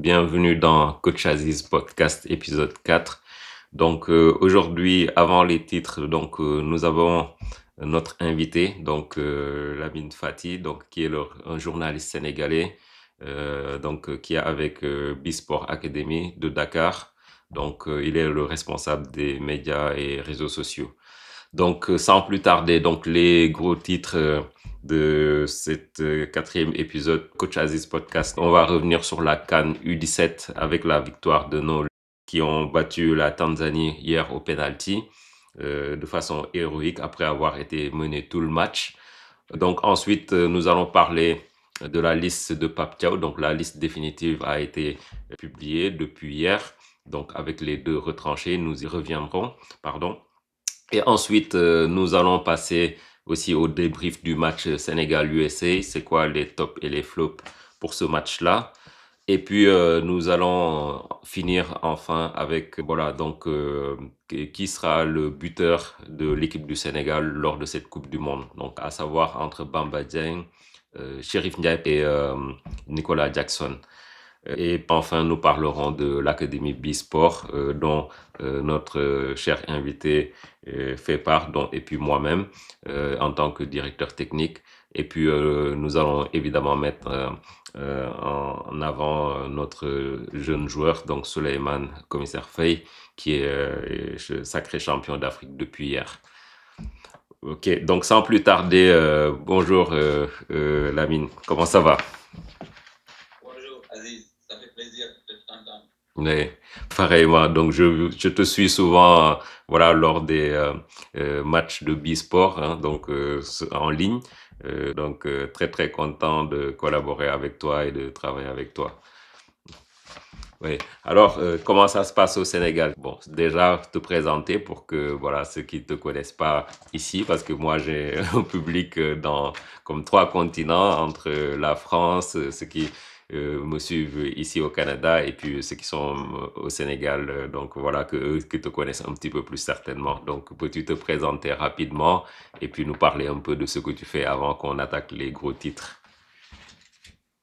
Bienvenue dans Coach Aziz Podcast épisode 4. Aujourd'hui, avant les titres, nous avons notre invité, Lamine Fati, qui est un journaliste sénégalais, qui est avec Bisport Academy de Dakar. Il est le responsable des médias et réseaux sociaux. Sans plus tarder, les gros titres de cet quatrième épisode Coach Aziz Podcast. On va revenir sur la CAN U17 avec la victoire de nos qui ont battu la Tanzanie hier au penalty de façon héroïque après avoir été menés tout le match. Ensuite, nous allons parler de la liste de Pape Thiaw. Donc la liste définitive a été publiée depuis hier. Donc avec les deux retranchés, nous y reviendrons. Pardon. Et ensuite, nous allons passer aussi au débrief du match Sénégal-USA. C'est quoi les tops et les flops pour ce match-là? Et puis, nous allons finir enfin avec, qui sera le buteur de l'équipe du Sénégal lors de cette Coupe du Monde. Donc, à savoir entre Bamba Dieng, Chérif Ndiaye et Nicolas Jackson. Et enfin, nous parlerons de l'Académie Bisport, dont notre cher invité fait part, et puis moi-même, en tant que directeur technique. Et puis, nous allons évidemment mettre en avant notre jeune joueur, donc Souleymane Commissaire Faye, qui est sacré champion d'Afrique depuis hier. Ok, donc sans plus tarder, bonjour Lamine, comment ça va? Bonjour Aziz, ça fait plaisir de t'entendre. Oui, pareillement. Donc, je te suis souvent, lors des matchs de Bisport, hein, en ligne. Très, très content de collaborer avec toi et de travailler avec toi. Oui. Alors, comment ça se passe au Sénégal? Bon, déjà, te présenter pour que, voilà, ceux qui te connaissent pas ici, parce que moi, j'ai un public comme 3 continents, entre la France, ceux qui me suivent ici au Canada, et puis ceux qui sont au Sénégal, que eux qui te connaissent un petit peu plus certainement. Donc, peux-tu te présenter rapidement et puis nous parler un peu de ce que tu fais avant qu'on attaque les gros titres?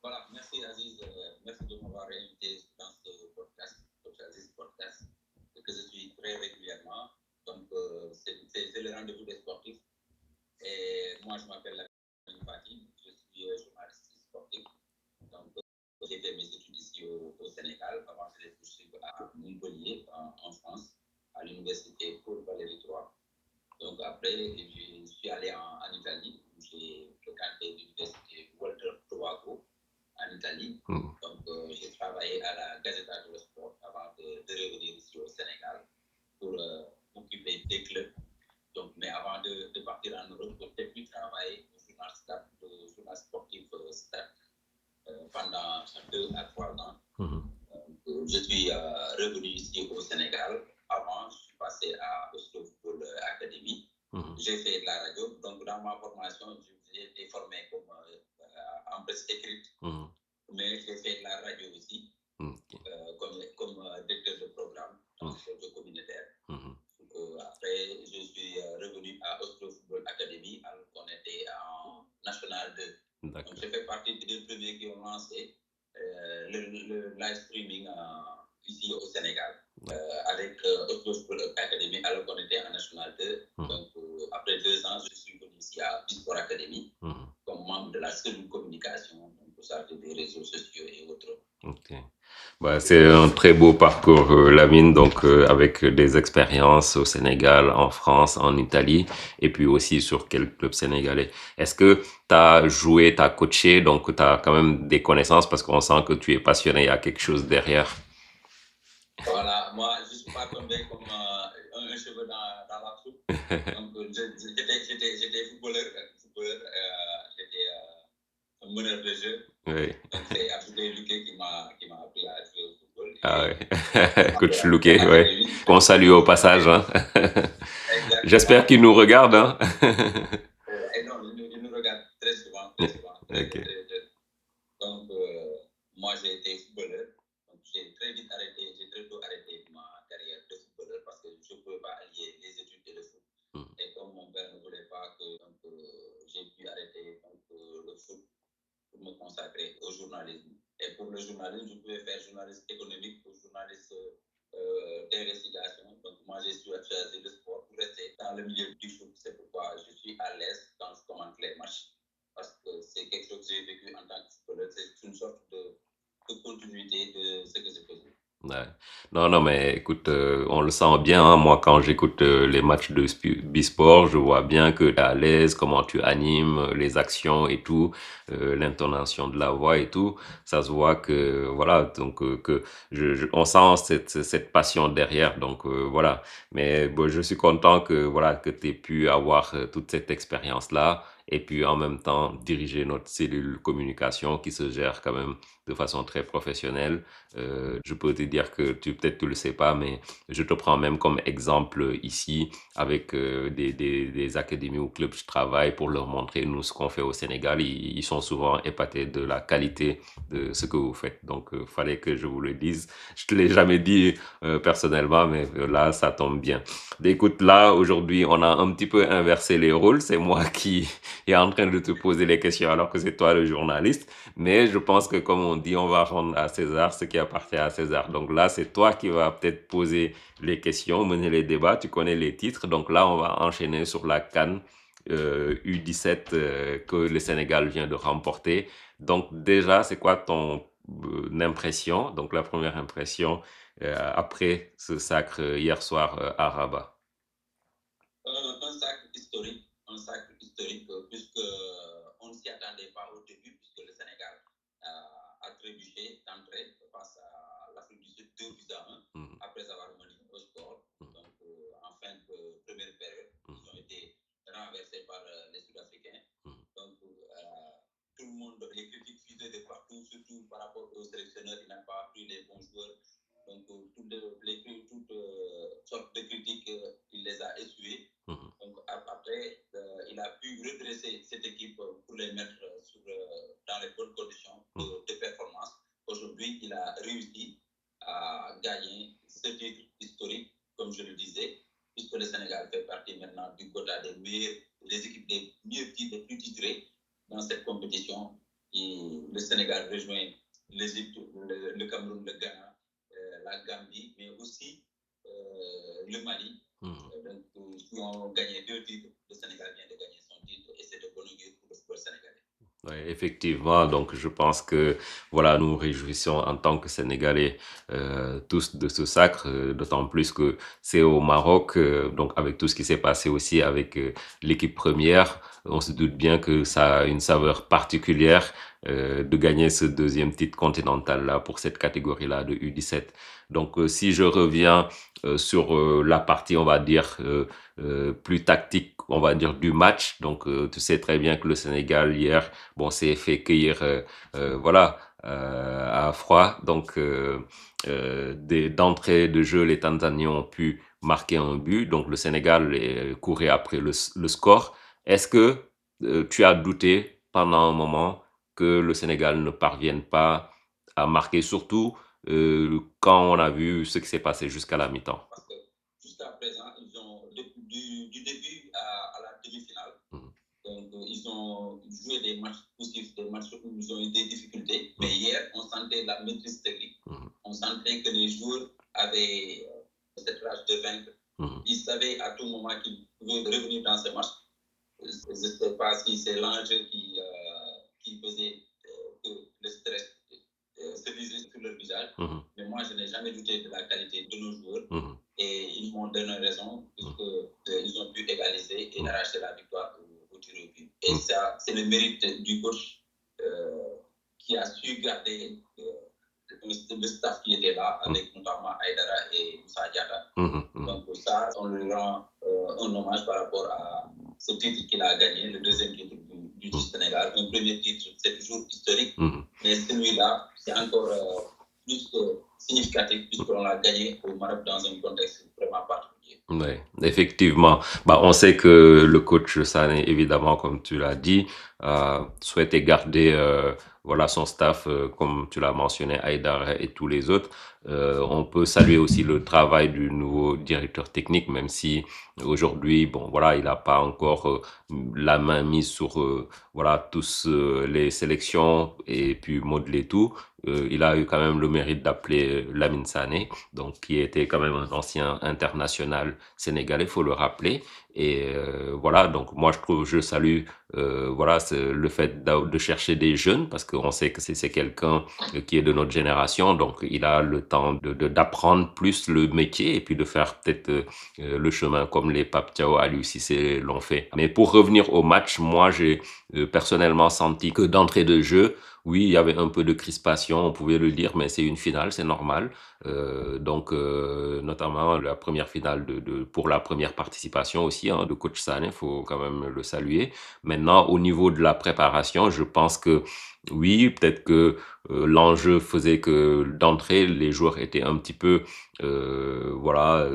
Voilà, merci Aziz, merci de m'avoir invité dans ce podcast, Coach Aziz Podcast, que je suis très régulièrement. Donc, c'est le rendez-vous des sportifs. Et moi, je m'appelle Lamine Fati, je suis journaliste sportif. Donc, j'ai fait mes études ici au Sénégal avant de les poursuivre à Montpellier, en France, à l'université Paul Valéry III. Donc, après, je suis allé en Italie, où j'ai fréquenté l'université Walter Tobacco en Italie. Donc, j'ai travaillé à la Gazzetta dello Sport avant de revenir ici au Sénégal pour m'occuper des clubs. Donc, mais avant de partir en Europe, j'ai pu travailler au journal sportif Stade pendant 2 à 3 ans. Je suis revenu ici au Sénégal. Avant, je suis passé à Oslo Football Academy. J'ai fait de la radio. Donc, dans ma formation, j'ai été formé en presse écrite. Mais j'ai fait de la radio aussi, comme directeur de programme dans le projet communautaire. Donc, après, je suis revenu à Oslo Football Academy alors qu'on était en National 2. Donc, je fais partie des premiers qui ont lancé le live streaming ici au Sénégal avec Oslo Football Academy alors qu'on était en National 2. Donc, après 2 ans, je suis venu ici à Bisport Academy comme membre de la cellule communication, donc pour ça, des réseaux sociaux et autres. Ok. Bah, c'est un très beau parcours, Lamine, avec des expériences au Sénégal, en France, en Italie, et puis aussi sur quelques clubs sénégalais. Est-ce que tu as joué, tu as coaché, donc tu as quand même des connaissances parce qu'on sent que tu es passionné, il y a quelque chose derrière. Voilà, moi, je ne suis pas tombé comme un cheveu dans la soupe. Donc, j'étais footballeur, j'étais un meneur de jeu. Oui. Donc, c'est Abdoulaye Luque qui m'a appris à jouer au football. Ah ouais. Coach Louquet, ouais. Qu'on salue au passage. Hein. J'espère qu'il nous regarde. Hein. Et non, il nous regarde très souvent, très souvent. Okay. Donc, moi, j'ai été footballeur. Donc, j'ai très tôt arrêté ma carrière de footballeur parce que je ne pouvais pas allier les études et le foot. Et comme mon père ne voulait pas que j'ai pu arrêter le foot pour me consacrer au journalisme. Et pour le journalisme, je pouvais faire journalisme journaliste économique ou journaliste d'investigation. Donc, moi, j'ai choisi le sport pour rester dans le milieu du foot. C'est pourquoi je suis à l'aise quand je commente les matchs. Parce que c'est quelque chose que j'ai vécu en tant que footballeur. C'est une sorte de continuité de ce que je faisais. Ouais. Non, non, mais écoute, on le sent bien, hein. Moi, quand j'écoute les matchs de Bisport, je vois bien que tu es à l'aise, comment tu animes, les actions et tout, l'intonation de la voix et tout. Ça se voit que, voilà, donc, que on sent cette passion derrière. Donc, voilà. Mais bon, je suis content que, voilà, que tu aies pu avoir toute cette expérience-là et puis en même temps diriger notre cellule communication qui se gère quand même de façon très professionnelle. Je peux te dire que peut-être tu le sais pas, mais je te prends même comme exemple ici avec des académies ou clubs je travaille pour leur montrer nous ce qu'on fait au Sénégal. Ils sont souvent épatés de la qualité de ce que vous faites. Donc, fallait que je vous le dise. Je te l'ai jamais dit personnellement, mais là, ça tombe bien. Écoute, là, aujourd'hui, on a un petit peu inversé les rôles. C'est moi qui est en train de te poser les questions alors que c'est toi le journaliste. Mais je pense que, comme on dit, on va rendre à César ce qui appartient à César. Donc là, c'est toi qui vas peut-être poser les questions, mener les débats. Tu connais les titres. Donc là, on va enchaîner sur la CAN U17 que le Sénégal vient de remporter. Donc déjà, c'est quoi ton impression? Donc la première impression après ce sacre hier soir à Rabat. Un sacre historique, puisque on ne s'y attendait pas au début, puisque le Sénégal a trébuché d'entrée face à l'Afrique du Sud 2-1 après avoir mené au score. Donc, en fin de première période, ils ont été renversés par les Sud-Africains. Donc, tout le monde, les critiques fusaient de partout, surtout par rapport au sélectionneur, il n'a pas pris les bons joueurs. Donc, toutes sortes de critiques, il les a essuyées. Donc, après, il a pu redresser cette équipe pour les mettre dans les bonnes conditions de performance. Aujourd'hui, il a réussi à gagner ce titre historique, comme je le disais, puisque le Sénégal fait partie maintenant du quota des équipes des les plus titrées dans cette compétition. Et le Sénégal rejoint l'Égypte, le Cameroun, le Ghana, la Gambie, mais aussi le Mali. Donc, qui ont gagné 2 titres. Le Sénégal vient de gagner son titre et c'est de bon augure pour le football sénégalais. Oui, effectivement, donc je pense que voilà, nous nous réjouissons en tant que Sénégalais tous de ce sacre, d'autant plus que c'est au Maroc, donc avec tout ce qui s'est passé aussi avec l'équipe première, on se doute bien que ça a une saveur particulière de gagner ce deuxième titre continental là pour cette catégorie-là de U17. Donc si je reviens sur la partie, on va dire plus tactique, on va dire du match. Donc tu sais très bien que le Sénégal hier bon, c'est fait cueillir, voilà, à froid. Donc, d'entrée de jeu, les Tanzaniens ont pu marquer un but. Donc, le Sénégal courait après le score. Est-ce que tu as douté pendant un moment que le Sénégal ne parvienne pas à marquer, surtout quand on a vu ce qui s'est passé jusqu'à la mi-temps? Parce que jusqu'à présent, ils ont, du début à la demi-finale, donc, ils ont joué des matchs positifs, des matchs où ils ont eu des difficultés. Mais hier, on sentait la maîtrise technique. On sentait que les joueurs avaient cette rage de vaincre. Ils savaient à tout moment qu'ils pouvaient revenir dans ce match. Je ne sais pas si c'est l'enjeu qui faisait que le stress se visait sur leur visage. Mais moi, je n'ai jamais douté de la qualité de nos joueurs. Et ils m'ont donné raison, puisqu'ils ont pu égaliser et arracher la victoire au tir au but. Et ça, c'est le mérite du coach qui a su garder le staff qui était là, avec notamment Aïdara et Moussa Diatta. Donc ça, on lui rend un hommage par rapport à ce titre qu'il a gagné, le deuxième titre du Sénégal. Un premier titre, c'est toujours historique, mais celui-là, c'est encore plus que significatif, puisqu'on l'a gagné au Maroc dans un contexte vraiment particulier. Oui, effectivement. Bah, on sait que le coach Sané, évidemment, comme tu l'as dit, souhaitait garder voilà son staff, comme tu l'as mentionné, Haïdar et tous les autres. On peut saluer aussi le travail du nouveau directeur technique, même si aujourd'hui, bon, voilà, il n'a pas encore la main mise sur voilà tous les sélections et puis modeler tout. il a eu quand même le mérite d'appeler Lamine Sané, donc qui était quand même un ancien international sénégalais, faut le rappeler. Et voilà, donc moi je salue voilà le fait de chercher des jeunes parce qu'on sait que c'est quelqu'un qui est de notre génération, donc il a le temps d'apprendre plus le métier et puis de faire peut-être le chemin comme les Pape Thiaw, Aliou Cissé l'ont fait. Mais pour revenir au match, moi j'ai personnellement senti que d'entrée de jeu, oui, il y avait un peu de crispation, on pouvait le dire, mais c'est une finale, c'est normal. Donc, notamment la première finale pour la première participation aussi hein, de coach Sané, faut quand même le saluer. Maintenant, au niveau de la préparation, je pense que oui, peut-être que l'enjeu faisait que d'entrée, les joueurs étaient un petit peu voilà,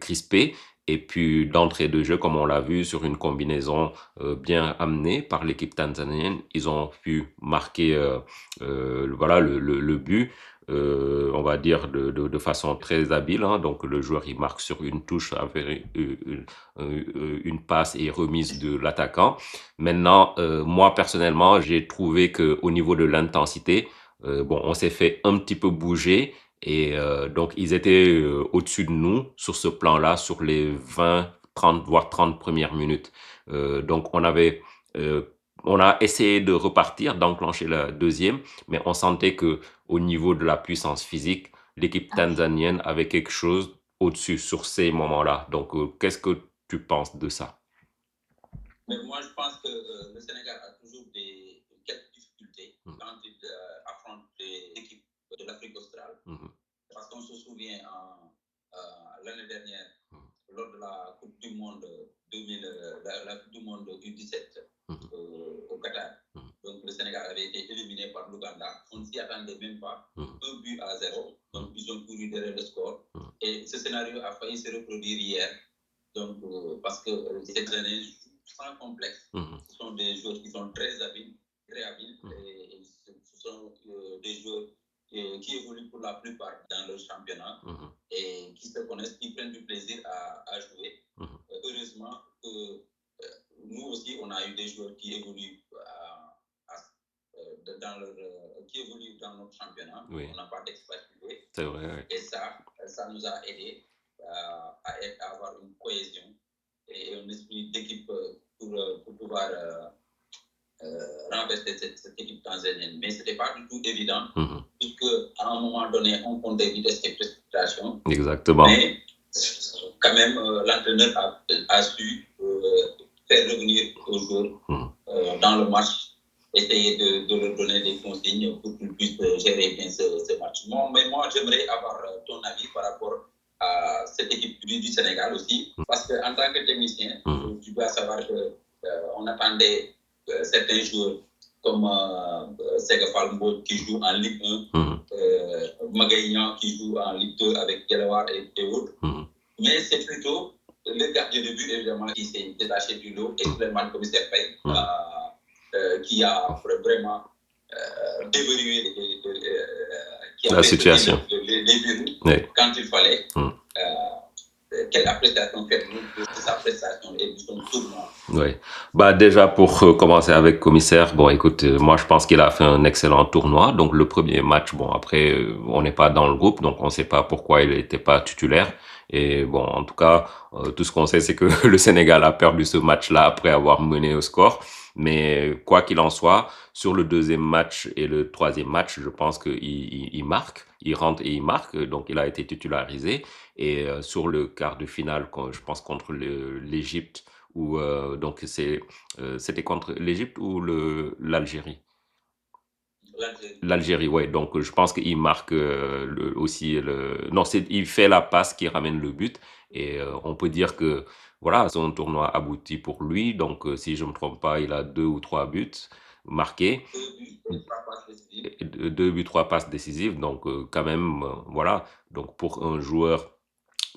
crispés. Et puis d'entrée de jeu, comme on l'a vu sur une combinaison bien amenée par l'équipe tanzanienne, ils ont pu marquer voilà le but. On va dire de façon très habile. Hein. Donc le joueur il marque sur une touche avec une passe et remise de l'attaquant. Maintenant, moi personnellement, j'ai trouvé que au niveau de l'intensité, bon, on s'est fait un petit peu bouger et donc ils étaient au-dessus de nous sur ce plan-là, sur les 20, 30 voire 30 premières minutes. Donc euh, on a essayé de repartir, d'enclencher la deuxième, mais on sentait que au niveau de la puissance physique, l'équipe tanzanienne avait quelque chose au-dessus sur ces moments-là. Donc, qu'est-ce que tu penses de ça? Mais moi, je pense que le Sénégal a toujours quelques difficultés quand il affronte des équipes de l'Afrique australe. Parce qu'on se souvient l'année dernière, lors de la Coupe du Monde 2000, la Coupe du Monde U17 au Qatar. Donc le Sénégal avait été éliminé par l'Ouganda. On ne s'y attendait même pas. 1-0. Donc ils ont couru derrière le score. Et ce scénario a failli se reproduire hier. Donc parce que cette année, sans complexe, ce sont des joueurs qui sont très habiles, très habiles. Et ce sont des joueurs qui évoluent pour la plupart dans le championnat et qui se connaissent, qui prennent du plaisir à jouer. Heureusement que nous aussi, on a eu des joueurs qui évoluent qui évoluent dans notre championnat. Oui. On n'a pas d'expatriés. C'est vrai, oui. Et ça nous a aidé à avoir une cohésion et un esprit d'équipe pour pouvoir renverser cette équipe tanzanienne. Mais ce n'était pas du tout évident, puisque à un moment donné, on comptait vitesse et précipitation. Exactement. Mais quand même, l'entraîneur a su faire revenir aux joueurs dans le match, essayer de leur donner des consignes pour qu'ils puissent gérer bien ce match. Mais moi, j'aimerais avoir ton avis par rapport à cette équipe du Sénégal aussi, parce qu'en tant que technicien, tu dois savoir qu'on attendait certains joueurs comme Sega Falmbo qui joue en Ligue 1, Magaïan qui joue en Ligue 2 avec Gelawar et autres. Mais c'est plutôt le gardien de but, évidemment, qui s'est détaché du lot, et Clément Commissaire Paye, qui a vraiment déverrouillé la situation. Les verrous quand il fallait. Quelle appréciation faites-vous de sa prestation et de son tournoi? Oui. Bah déjà pour commencer avec commissaire, bon écoute, moi je pense qu'il a fait un excellent tournoi. Donc le premier match, bon après on n'est pas dans le groupe, donc on ne sait pas pourquoi il n'était pas titulaire. Et bon en tout cas, tout ce qu'on sait c'est que le Sénégal a perdu ce match-là après avoir mené au score. Mais quoi qu'il en soit, sur le deuxième match et le troisième match, je pense qu'il marque, il rentre et il marque, donc il a été titularisé. Et sur le quart de finale, je pense contre l'Égypte, ou donc c'était contre l'Égypte ou l'Algérie. L'Algérie, ouais. Donc je pense qu'il marque aussi non, il fait la passe qui ramène le but et on peut dire que voilà, son tournoi abouti pour lui. Donc si je me trompe pas, il a 2 ou 3 buts marqués. 2 buts, 3 passes décisives. Donc quand même voilà. Donc pour un joueur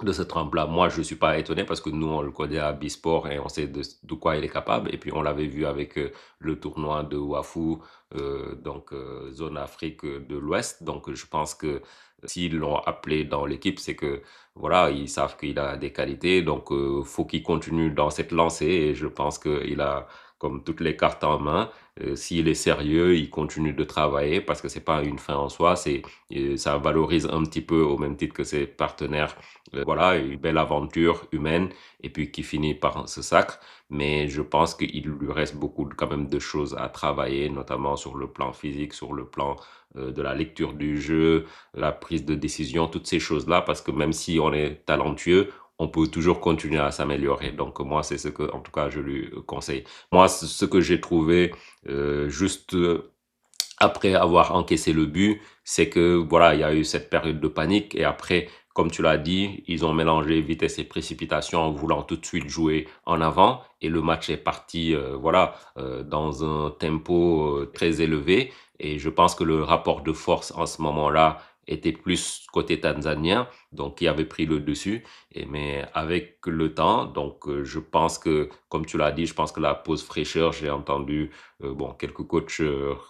de ce trempe-là, moi, je ne suis pas étonné parce que nous, on le connaît à Bisport et on sait de quoi il est capable. Et puis, on l'avait vu avec le tournoi de Wafou, donc zone Afrique de l'Ouest. Donc, je pense que s'ils l'ont appelé dans l'équipe, c'est que, voilà, ils savent qu'il a des qualités. Donc, faut qu'il continue dans cette lancée et je pense qu'il a comme toutes les cartes en main. S'il est sérieux, il continue de travailler parce que c'est pas une fin en soi, ça valorise un petit peu au même titre que ses partenaires. Voilà, une belle aventure humaine et puis qui finit par ce sacre. Mais je pense qu'il lui reste beaucoup quand même de choses à travailler, notamment sur le plan physique, sur le plan de la lecture du jeu, la prise de décision, toutes ces choses-là, parce que même si on est talentueux, on peut toujours continuer à s'améliorer. Donc moi, c'est ce que, en tout cas, je lui conseille. Moi, ce que j'ai trouvé juste après avoir encaissé le but, c'est que voilà, il y a eu cette période de panique et après, comme tu l'as dit, ils ont mélangé vitesse et précipitation en voulant tout de suite jouer en avant et le match est parti voilà dans un tempo très élevé et je pense que le rapport de force en ce moment-là était plus côté tanzanien, donc qui avait pris le dessus. Mais avec le temps, donc je pense que, comme tu l'as dit, je pense que la pause fraîcheur, j'ai entendu bon, quelques coachs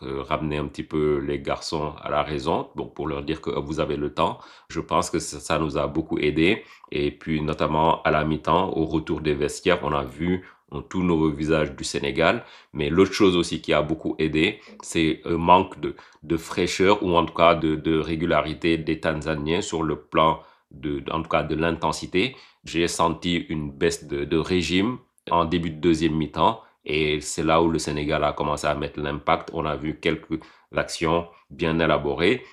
ramener un petit peu les garçons à la raison, donc pour leur dire que vous avez le temps. Je pense que ça nous a beaucoup aidé. Et puis notamment à la mi-temps, au retour des vestiaires, on a vu tout nouveau visage du Sénégal. Mais l'autre chose aussi qui a beaucoup aidé, c'est un manque de fraîcheur ou en tout cas de régularité des Tanzaniens sur le plan en tout cas de l'intensité. J'ai senti une baisse de régime en début de deuxième mi-temps et c'est là où le Sénégal a commencé à mettre l'impact. On a vu quelques actions bien élaborées.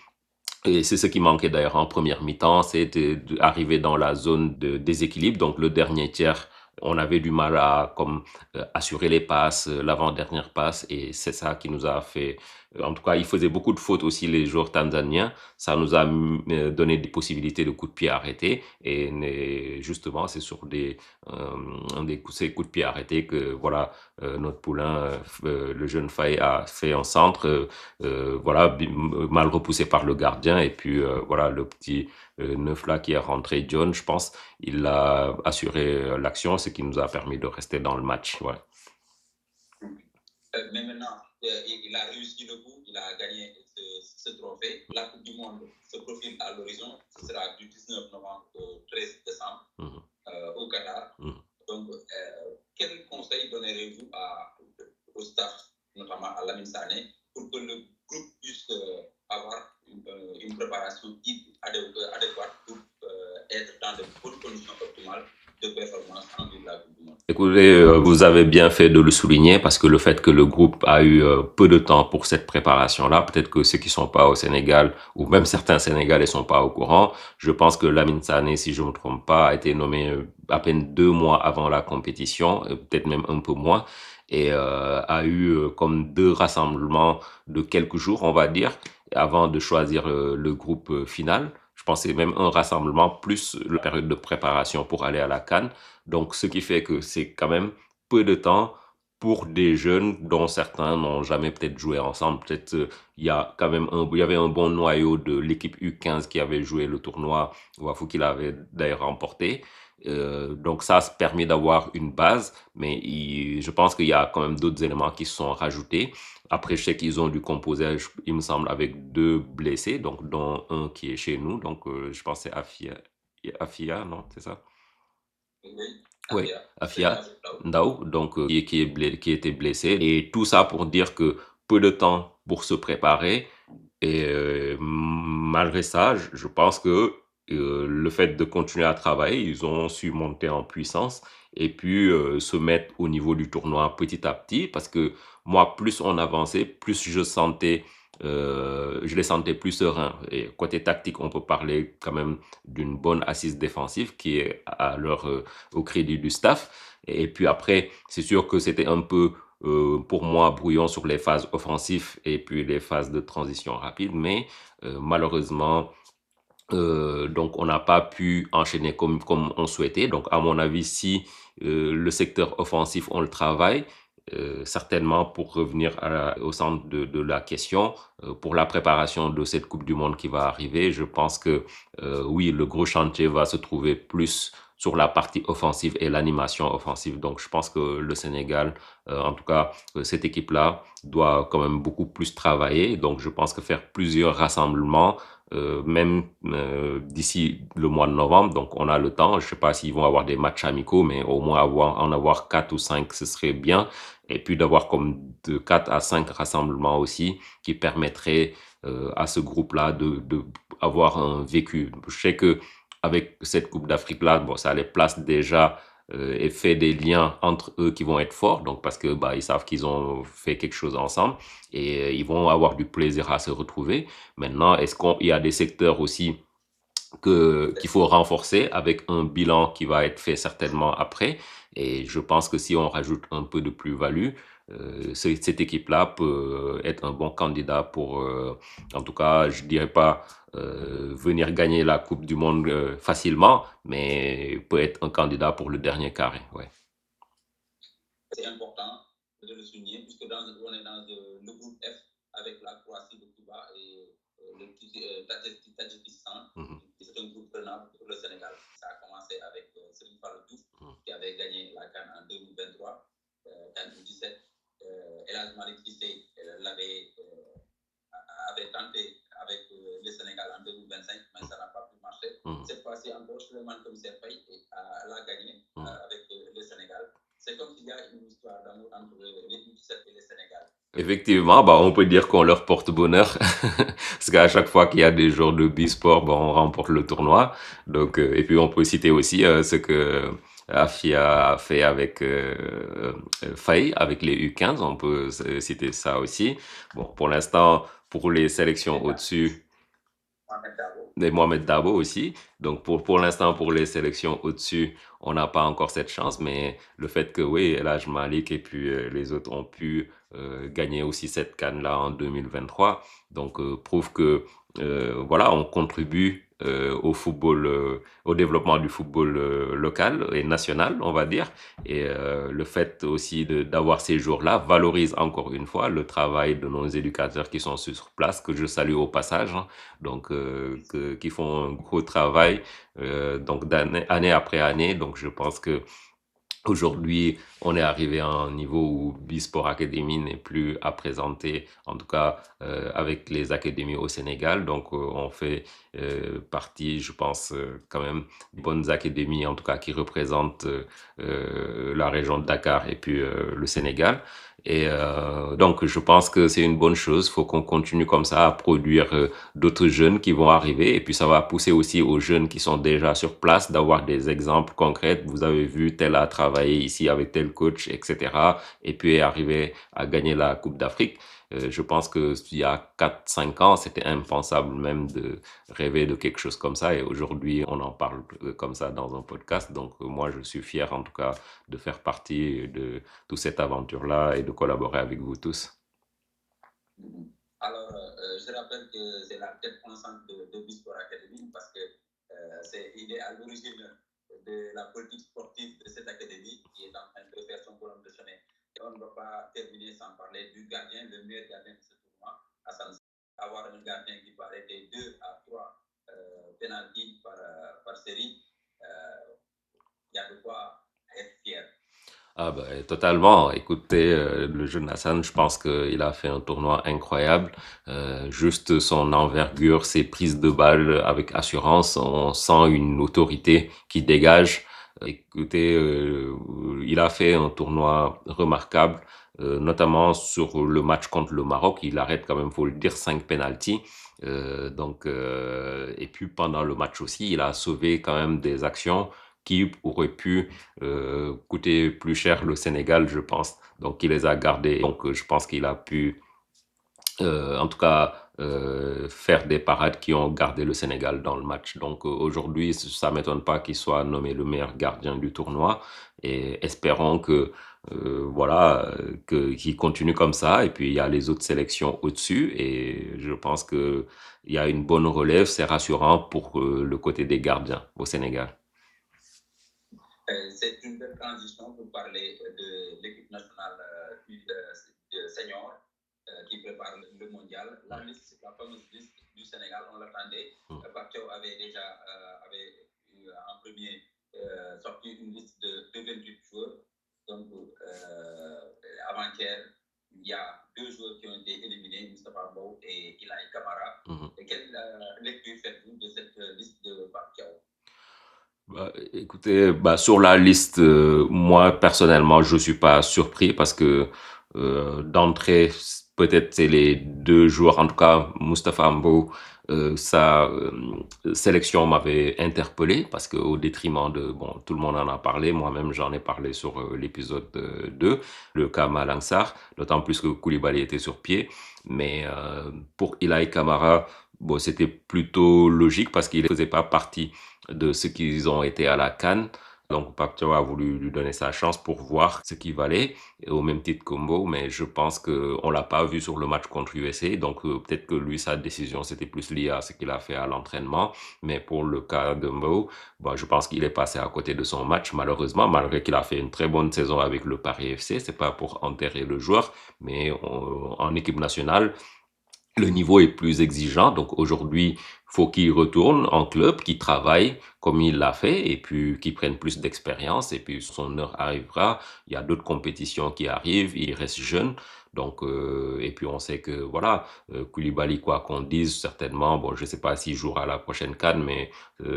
Et c'est ce qui manquait d'ailleurs en première mi-temps, c'était d'arriver dans la zone de déséquilibre. Donc le dernier tiers, on avait du mal à comme assurer les passes, l'avant-dernière passe, et c'est ça qui nous a fait. En tout cas, ils faisaient beaucoup de fautes aussi les joueurs tanzaniens. Ça nous a donné des possibilités de coups de pied arrêtés, et justement, c'est sur ces coups de pied arrêtés que voilà notre poulain, le jeune Faye a fait un centre. Voilà, mal repoussé par le gardien. Et puis voilà, le petit neuf là qui est rentré, John, je pense, il a assuré l'action, ce qui nous a permis de rester dans le match. Ouais. Mais maintenant, il a réussi le coup, il a gagné ce trophée. La Coupe du Monde se profile à l'horizon. Ce sera du 19 novembre au 13 décembre au Qatar. Donc, quel conseil donnerez-vous au staff, notamment à Lamine Sané, pour que le groupe puisse avoir une préparation adéquate pour être dans de bonnes conditions optimales de performance en vue de la Coupe du Monde? Écoutez, vous avez bien fait de le souligner parce que le fait que le groupe a eu peu de temps pour cette préparation-là, peut-être que ceux qui sont pas au Sénégal ou même certains Sénégalais sont pas au courant. Je pense que Lamine Sané, si je me trompe pas, a été nommé à peine 2 mois avant la compétition, peut-être même un peu moins, et a eu comme 2 rassemblements de quelques jours, on va dire, avant de choisir le groupe final. Je pense que c'est même un rassemblement plus la période de préparation pour aller à la CAN. Donc, ce qui fait que c'est quand même peu de temps pour des jeunes dont certains n'ont jamais peut-être joué ensemble. Peut-être il y a quand même il y avait un bon noyau de l'équipe U15 qui avait joué le tournoi Wafou qu'il avait d'ailleurs remporté. Donc ça a permis d'avoir une base, mais je pense qu'il y a quand même d'autres éléments qui se sont rajoutés. Après, je sais qu'ils ont dû composer, il me semble, avec 2 blessés, donc dont un qui est chez nous. Donc je pense que c'est Afia, non, c'est ça? Oui, Oui, Afia Afia Ndao, donc qui était blessé. Et tout ça pour dire que peu de temps pour se préparer. Et malgré ça, je pense que le fait de continuer à travailler, ils ont su monter en puissance et puis se mettre au niveau du tournoi petit à petit. Parce que moi, plus on avançait, plus je les sentais plus sereins. Et côté tactique, on peut parler quand même d'une bonne assise défensive qui est au crédit du staff. Et puis après, c'est sûr que c'était un peu pour moi brouillon sur les phases offensives et puis les phases de transition rapide, mais malheureusement, donc on n'a pas pu enchaîner comme on souhaitait. Donc à mon avis, si le secteur offensif, on le travaille, certainement pour revenir au centre de la question, pour la préparation de cette Coupe du Monde qui va arriver, je pense que oui, le gros chantier va se trouver plus sur la partie offensive et l'animation offensive. Donc je pense que le Sénégal, en tout cas cette équipe-là, doit quand même beaucoup plus travailler. Donc je pense que faire plusieurs rassemblements, même d'ici le mois de novembre, donc on a le temps. Je ne sais pas s'ils vont avoir des matchs amicaux, mais au moins en avoir 4 ou 5, ce serait bien. et puis d'avoir comme de 4 à 5 rassemblements aussi qui permettraient à ce groupe-là de avoir un vécu. Je sais que avec cette Coupe d'Afrique-là, bon, ça les place déjà et fait des liens entre eux qui vont être forts, donc parce que bah, ils savent qu'ils ont fait quelque chose ensemble et ils vont avoir du plaisir à se retrouver. Maintenant, est-ce qu'il y a des secteurs aussi qu'il faut renforcer avec un bilan qui va être fait certainement après. Et je pense que si on rajoute un peu de plus-value, cette équipe-là peut être un bon candidat pour, en tout cas, je dirais pas venir gagner la Coupe du Monde facilement, mais peut être un candidat pour le dernier carré. Ouais. C'est important de le souligner, puisque on est dans le groupe F avec la Croatie, le Cuba et le Tadjikistan. Mhm. C'est un groupe prenable pour le Sénégal. Ça a commencé avec Serigne Fallou Diouf, qui avait gagné la CAN en 2023, CAN 2017. Elhadji Malick Cissé avait tenté avec le Sénégal en 2025, mais ça n'a pas pu marcher. Cette fois-ci encore, Souleymane Commissaire Faye l'a gagné avec le Sénégal. C'est comme s'il y a une histoire d'amour entre les U17 et le Sénégal. Effectivement, bah, on peut dire qu'on leur porte bonheur parce qu'à chaque fois qu'il y a des joueurs de B-Sport, bah, on remporte le tournoi. Donc, et puis on peut citer aussi ce que Afia a fait avec Faye, avec les U15. On peut citer ça aussi. Bon, pour l'instant, pour les sélections au-dessus, et Mohamed Dabo aussi. Donc pour l'instant, pour les sélections au-dessus, on n'a pas encore cette chance, mais le fait que oui, Elhadji Malick et puis les autres ont pu gagner aussi cette CAN-là en 2023, donc prouve que voilà, on contribue au football, au développement du football local et national, on va dire. Et le fait aussi d'avoir ces jours-là valorise encore une fois le travail de nos éducateurs qui sont sur place, que je salue au passage, hein, donc qui font un gros travail donc année après année. Donc je pense que aujourd'hui, on est arrivé à un niveau où B-Sport Academy n'est plus à présenter, en tout cas avec les académies au Sénégal. Donc, on fait partie, je pense, quand même, des bonnes académies, en tout cas, qui représentent la région de Dakar et puis le Sénégal. Et donc, je pense que c'est une bonne chose. Il faut qu'on continue comme ça à produire d'autres jeunes qui vont arriver. Et puis, ça va pousser aussi aux jeunes qui sont déjà sur place d'avoir des exemples concrets. Vous avez vu, tel a travaillé ici avec tel coach, etc. Et puis, arriver à gagner la Coupe d'Afrique. Je pense que il y a 4 5 ans, c'était impensable même de rêver de quelque chose comme ça. Et aujourd'hui, on en parle comme ça dans un podcast. Donc, moi, je suis fier, en tout cas, de faire partie de toute cette aventure-là et de collaborer avec vous tous. Alors, je rappelle que c'est la tête pensante de B-Sport Academy parce que il est à l'origine de la politique sportive de cette académie qui est en train de faire son bonhomme de chemin. Et on ne va pas terminer sans parler du gardien, le meilleur gardien de ce tournoi, Hassan. Avoir un gardien qui peut arrêter 2 à 3 pénaltys par série, il y a de quoi être fier. Ah bah, totalement. Écoutez, le jeune Hassan, je pense qu'il a fait un tournoi incroyable. Juste son envergure, ses prises de balles avec assurance, on sent une autorité qui dégage. Écoutez, il a fait un tournoi remarquable, notamment sur le match contre le Maroc. Il arrête quand même, faut le dire, 5 pénaltys. Donc, et puis pendant le match aussi, il a sauvé quand même des actions qui auraient pu coûter plus cher le Sénégal, je pense. Donc, il les a gardés. Donc, je pense qu'il a pu, en tout cas, faire des parades qui ont gardé le Sénégal dans le match. Donc, aujourd'hui, ça m'étonne pas qu'il soit nommé le meilleur gardien du tournoi. Et espérons que, voilà, qu'il continue comme ça. Et puis, il y a les autres sélections au-dessus. Et je pense que il y a une bonne relève. C'est rassurant pour le côté des gardiens au Sénégal. C'est une belle transition pour parler de l'équipe nationale senior qui prépare le mondial. La liste, la fameuse liste du Sénégal, on l'attendait. Bacchio avait déjà en premier sorti une liste de 28 joueurs. Donc, avant-hier, il y a 2 joueurs qui ont été éliminés, Moustapha Mbow et Ilaï Kamara. Et quelle lecture faites-vous de cette liste de Bacchio? Écoutez, sur la liste, moi personnellement, je suis pas surpris parce que d'entrée, peut-être c'est les deux joueurs, en tout cas Moustapha Mbow, sa sélection m'avait interpellé parce que au détriment de, bon, tout le monde en a parlé, moi-même j'en ai parlé sur l'épisode 2, le cas Malang Sarr, d'autant plus que Koulibaly était sur pied, mais pour Ilaï Kamara, bon, c'était plutôt logique parce qu'il ne faisait pas partie de ceux qui ont été à la CAN. Donc, Papito a voulu lui donner sa chance pour voir ce qu'il valait, au même titre que Mbo, mais je pense qu'on l'a pas vu sur le match contre USA. Donc, peut-être que lui, sa décision, c'était plus lié à ce qu'il a fait à l'entraînement. Mais pour le cas de Mbo, je pense qu'il est passé à côté de son match, malheureusement, malgré qu'il a fait une très bonne saison avec le Paris FC. C'est pas pour enterrer le joueur, mais en équipe nationale, le niveau est plus exigeant. Donc aujourd'hui, faut qu'il retourne en club, qu'il travaille comme il l'a fait et puis qu'il prenne plus d'expérience et puis son heure arrivera. Il y a d'autres compétitions qui arrivent, il reste jeune. Donc et puis on sait que voilà, Koulibaly quoi qu'on dise certainement, bon je sais pas s'il jouera à la prochaine CAN mais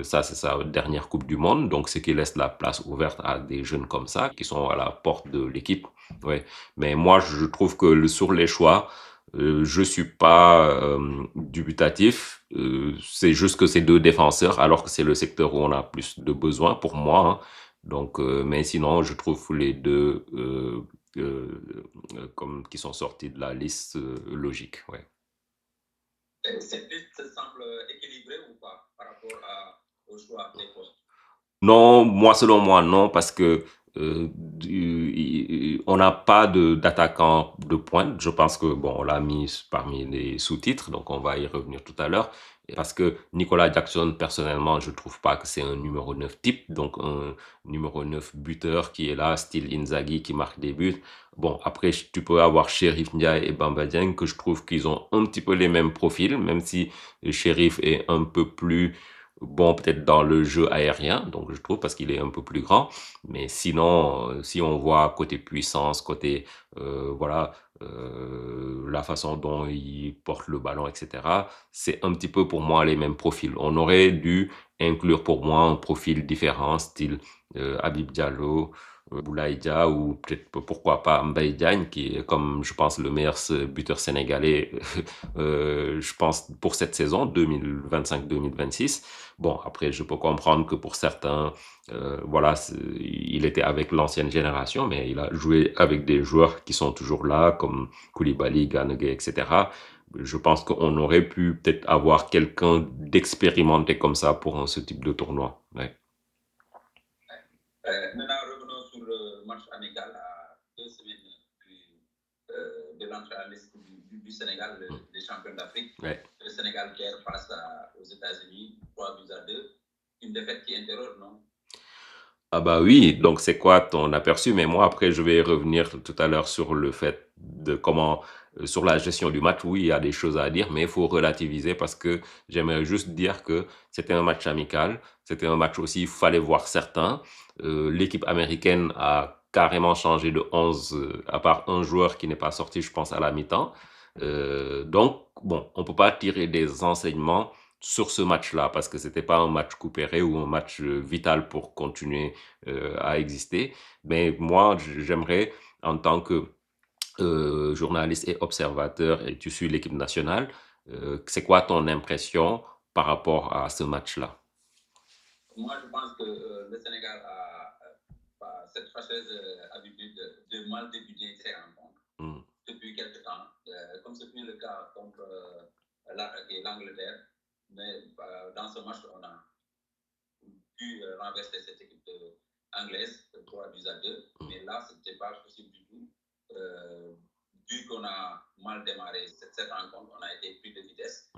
ça c'est sa dernière Coupe du monde donc ce qui laisse la place ouverte à des jeunes comme ça qui sont à la porte de l'équipe. Ouais. Mais moi je trouve que sur les choix je suis pas dubitatif. C'est juste que c'est deux défenseurs, alors que c'est le secteur où on a plus de besoins pour moi. Hein. Donc, mais sinon, je trouve les deux comme qui sont sortis de la liste logique. Ouais. Cette liste semble équilibrée ou pas par rapport au choix des postes? Non, moi, selon moi, non, parce que on n'a pas de d'attaquant de pointe. Je pense que bon, on l'a mis parmi les sous-titres, donc on va y revenir tout à l'heure. Parce que Nicolas Jackson, personnellement, je trouve pas que c'est un numéro 9 type, donc un numéro 9 buteur qui est là, style Inzaghi, qui marque des buts. Bon, après, tu peux avoir Sheriff Ndiaye et Bamba Dieng, que je trouve qu'ils ont un petit peu les mêmes profils, même si Sheriff est un peu plus bon peut-être dans le jeu aérien, donc je trouve parce qu'il est un peu plus grand, mais sinon, si on voit côté puissance, côté voilà, la façon dont il porte le ballon, etc., c'est un petit peu pour moi les mêmes profils. On aurait dû inclure pour moi un profil différent, style Habib Diallo, Boulaye Dia ou peut-être pourquoi pas Mbaye Diagne qui est comme je pense le meilleur buteur sénégalais je pense pour cette saison 2025-2026. Bon, après, je peux comprendre que pour certains, voilà, il était avec l'ancienne génération, mais il a joué avec des joueurs qui sont toujours là, comme Koulibaly, Ganegé, etc. Je pense qu'on aurait pu peut-être avoir quelqu'un d'expérimenté comme ça pour ce type de tournoi. Ouais. Maintenant, revenons sur le match amical à 2 semaines de l'entrée à liste du Sénégal, des champions d'Afrique. Ouais. Le Sénégal perd face aux États-Unis, 3-2. Une défaite qui interroge, non? Ah bah oui, donc c'est quoi ton aperçu? Mais moi, après, je vais revenir tout à l'heure sur le fait de comment, sur la gestion du match. Oui, il y a des choses à dire, mais il faut relativiser parce que j'aimerais juste dire que c'était un match amical. C'était un match aussi, il fallait voir certains. L'équipe américaine a carrément changé de 11, à part un joueur qui n'est pas sorti, je pense, à la mi-temps. Donc, bon, on peut pas tirer des enseignements sur ce match-là, parce que c'était pas un match coupéré ou un match vital pour continuer à exister. Mais moi, j'aimerais, en tant que journaliste et observateur, et tu suis l'équipe nationale, c'est quoi ton impression par rapport à ce match-là? Moi, je pense que le Sénégal a cette fâcheuse habitude de mal débuter ses rencontres depuis quelques temps, comme ce fut le cas contre l'Angleterre. Mais dans ce match, on a pu renverser cette équipe anglaise, 3-2. Mais là, ce n'était pas possible du tout. Vu qu'on a mal démarré cette rencontre, on a été pris de vitesse.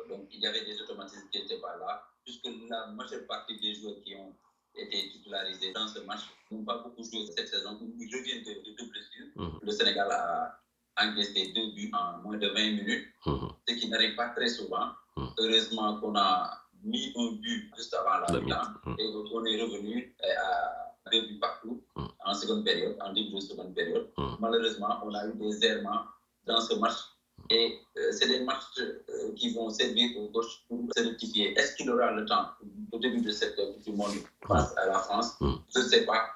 Donc, il y avait des automatismes qui n'étaient pas là, puisque la majeure partie des joueurs qui ont été titularisés dans ce match n'ont pas beaucoup joué cette saison. Ils reviennent de deux blessures. Le Sénégal a encaissé 2 buts en moins de 20 minutes, ce qui n'arrive pas très souvent. Heureusement qu'on a mis un but juste avant la mi-temps et on est revenu à 2 buts partout en seconde période, en début de seconde période. Malheureusement, on a eu des errements dans ce match et c'est des matchs qui vont servir au coach pour se rectifier. Est-ce qu'il aura le temps? au début de cette Coupe du Monde Mm. face à la France. Mm. Je ne sais pas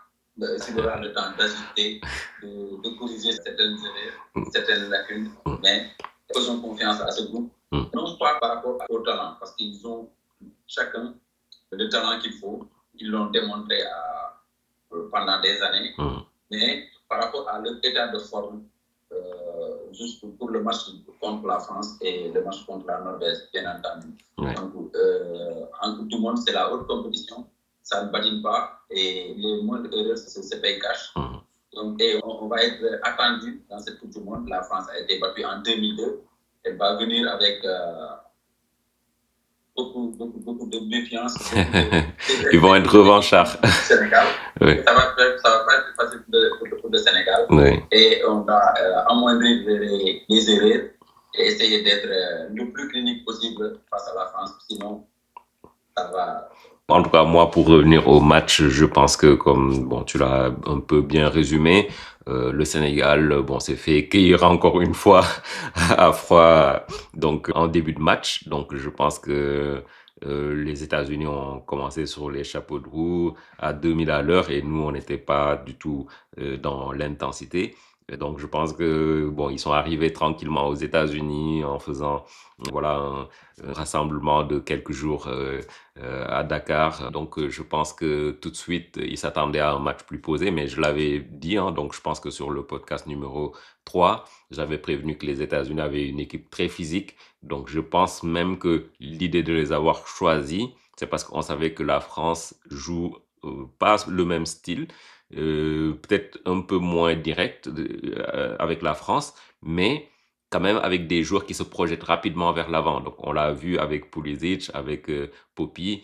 s'il aura le temps d'ajuster, de corriger certaines erreurs, certaines lacunes, mais faisons confiance à ce groupe. Non pas par rapport au talent, parce qu'ils ont chacun le talent qu'il faut. Ils l'ont démontré pendant des années, mais par rapport à leur état de forme, juste pour le match contre la France et le match contre la Norvège, bien entendu. Ouais. Donc, en Coupe du Monde, c'est la haute compétition, ça ne badine pas et les moindres erreurs se payent cash. Donc, et on va être attendu dans cette Coupe du Monde. La France a été battue en 2002. Elle va venir avec beaucoup de méfiance. Ils vont être revanchards. Sénégal. Oui. Ça va pas être facile pour le Sénégal. Oui. Et on va amoindrir les erreurs et essayer d'être le plus clinique possible face à la France. Sinon, ça va. En tout cas, moi, pour revenir au match, je pense que, comme bon, tu l'as un peu bien résumé, le Sénégal, bon, s'est fait cueillir encore une fois à froid, donc en début de match. Donc, je pense que les États-Unis ont commencé sur les chapeaux de roue à 2000 à l'heure et nous, on n'était pas du tout dans l'intensité. Et donc, je pense que bon, ils sont arrivés tranquillement aux États-Unis en faisant voilà un rassemblement de quelques jours à Dakar. Donc, je pense que tout de suite, ils s'attendaient à un match plus posé, mais je l'avais dit, hein, donc je pense que sur le podcast numéro 3, j'avais prévenu que les États-Unis avaient une équipe très physique. Donc, je pense même que l'idée de les avoir choisis, c'est parce qu'on savait que la France joue pas le même style, peut-être un peu moins direct avec la France, mais quand même avec des joueurs qui se projettent rapidement vers l'avant. Donc, on l'a vu avec Pulisic, avec Popi.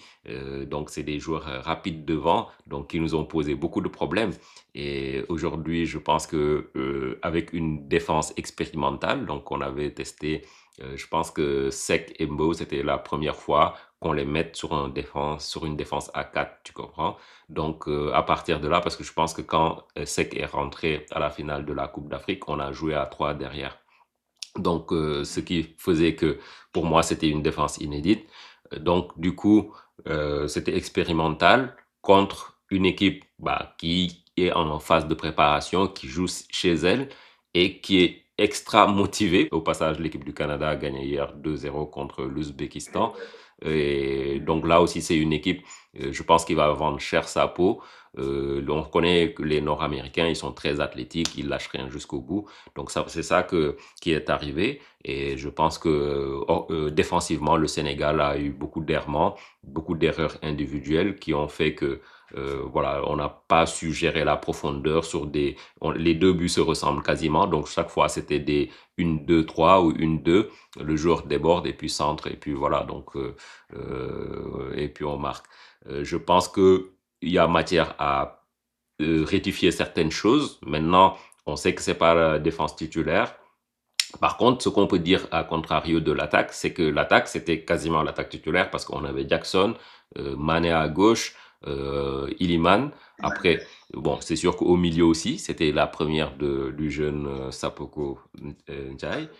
Donc, c'est des joueurs rapides devant, donc qui nous ont posé beaucoup de problèmes. Et aujourd'hui, je pense que avec une défense expérimentale, donc on avait testé, je pense que Sek et Mbo, c'était la première fois qu'on les mette sur une défense à 4, tu comprends? Donc, à partir de là, parce que je pense que quand Sek est rentré à la finale de la Coupe d'Afrique, on a joué à 3 derrière. Donc, ce qui faisait que pour moi, c'était une défense inédite. Donc, du coup, c'était expérimental contre une équipe qui est en phase de préparation, qui joue chez elle et qui est extra motivée. Au passage, l'équipe du Canada a gagné hier 2-0 contre l'Ouzbékistan. Et donc là aussi, c'est une équipe, je pense, qui va vendre cher sa peau. On connaît que les Nord-Américains, ils sont très athlétiques, ils lâchent rien jusqu'au bout. Donc c'est ça qui est arrivé. Et je pense que défensivement, le Sénégal a eu beaucoup d'errements, beaucoup d'erreurs individuelles qui ont fait que voilà, on n'a pas su gérer la profondeur les deux buts se ressemblent quasiment. Donc chaque fois, c'était des 1-2-3 ou 1-2. Le joueur déborde et puis centre et puis voilà. Donc et puis on marque. Je pense que il y a matière à rectifier certaines choses. Maintenant, on sait que c'est pas la défense titulaire. Par contre, ce qu'on peut dire à contrario de l'attaque, c'est que l'attaque, c'était quasiment l'attaque titulaire parce qu'on avait Jackson, Mané à gauche, Iliman. Après, bon, c'est sûr qu'au milieu aussi, c'était la première du jeune Sapoko Ndiaye.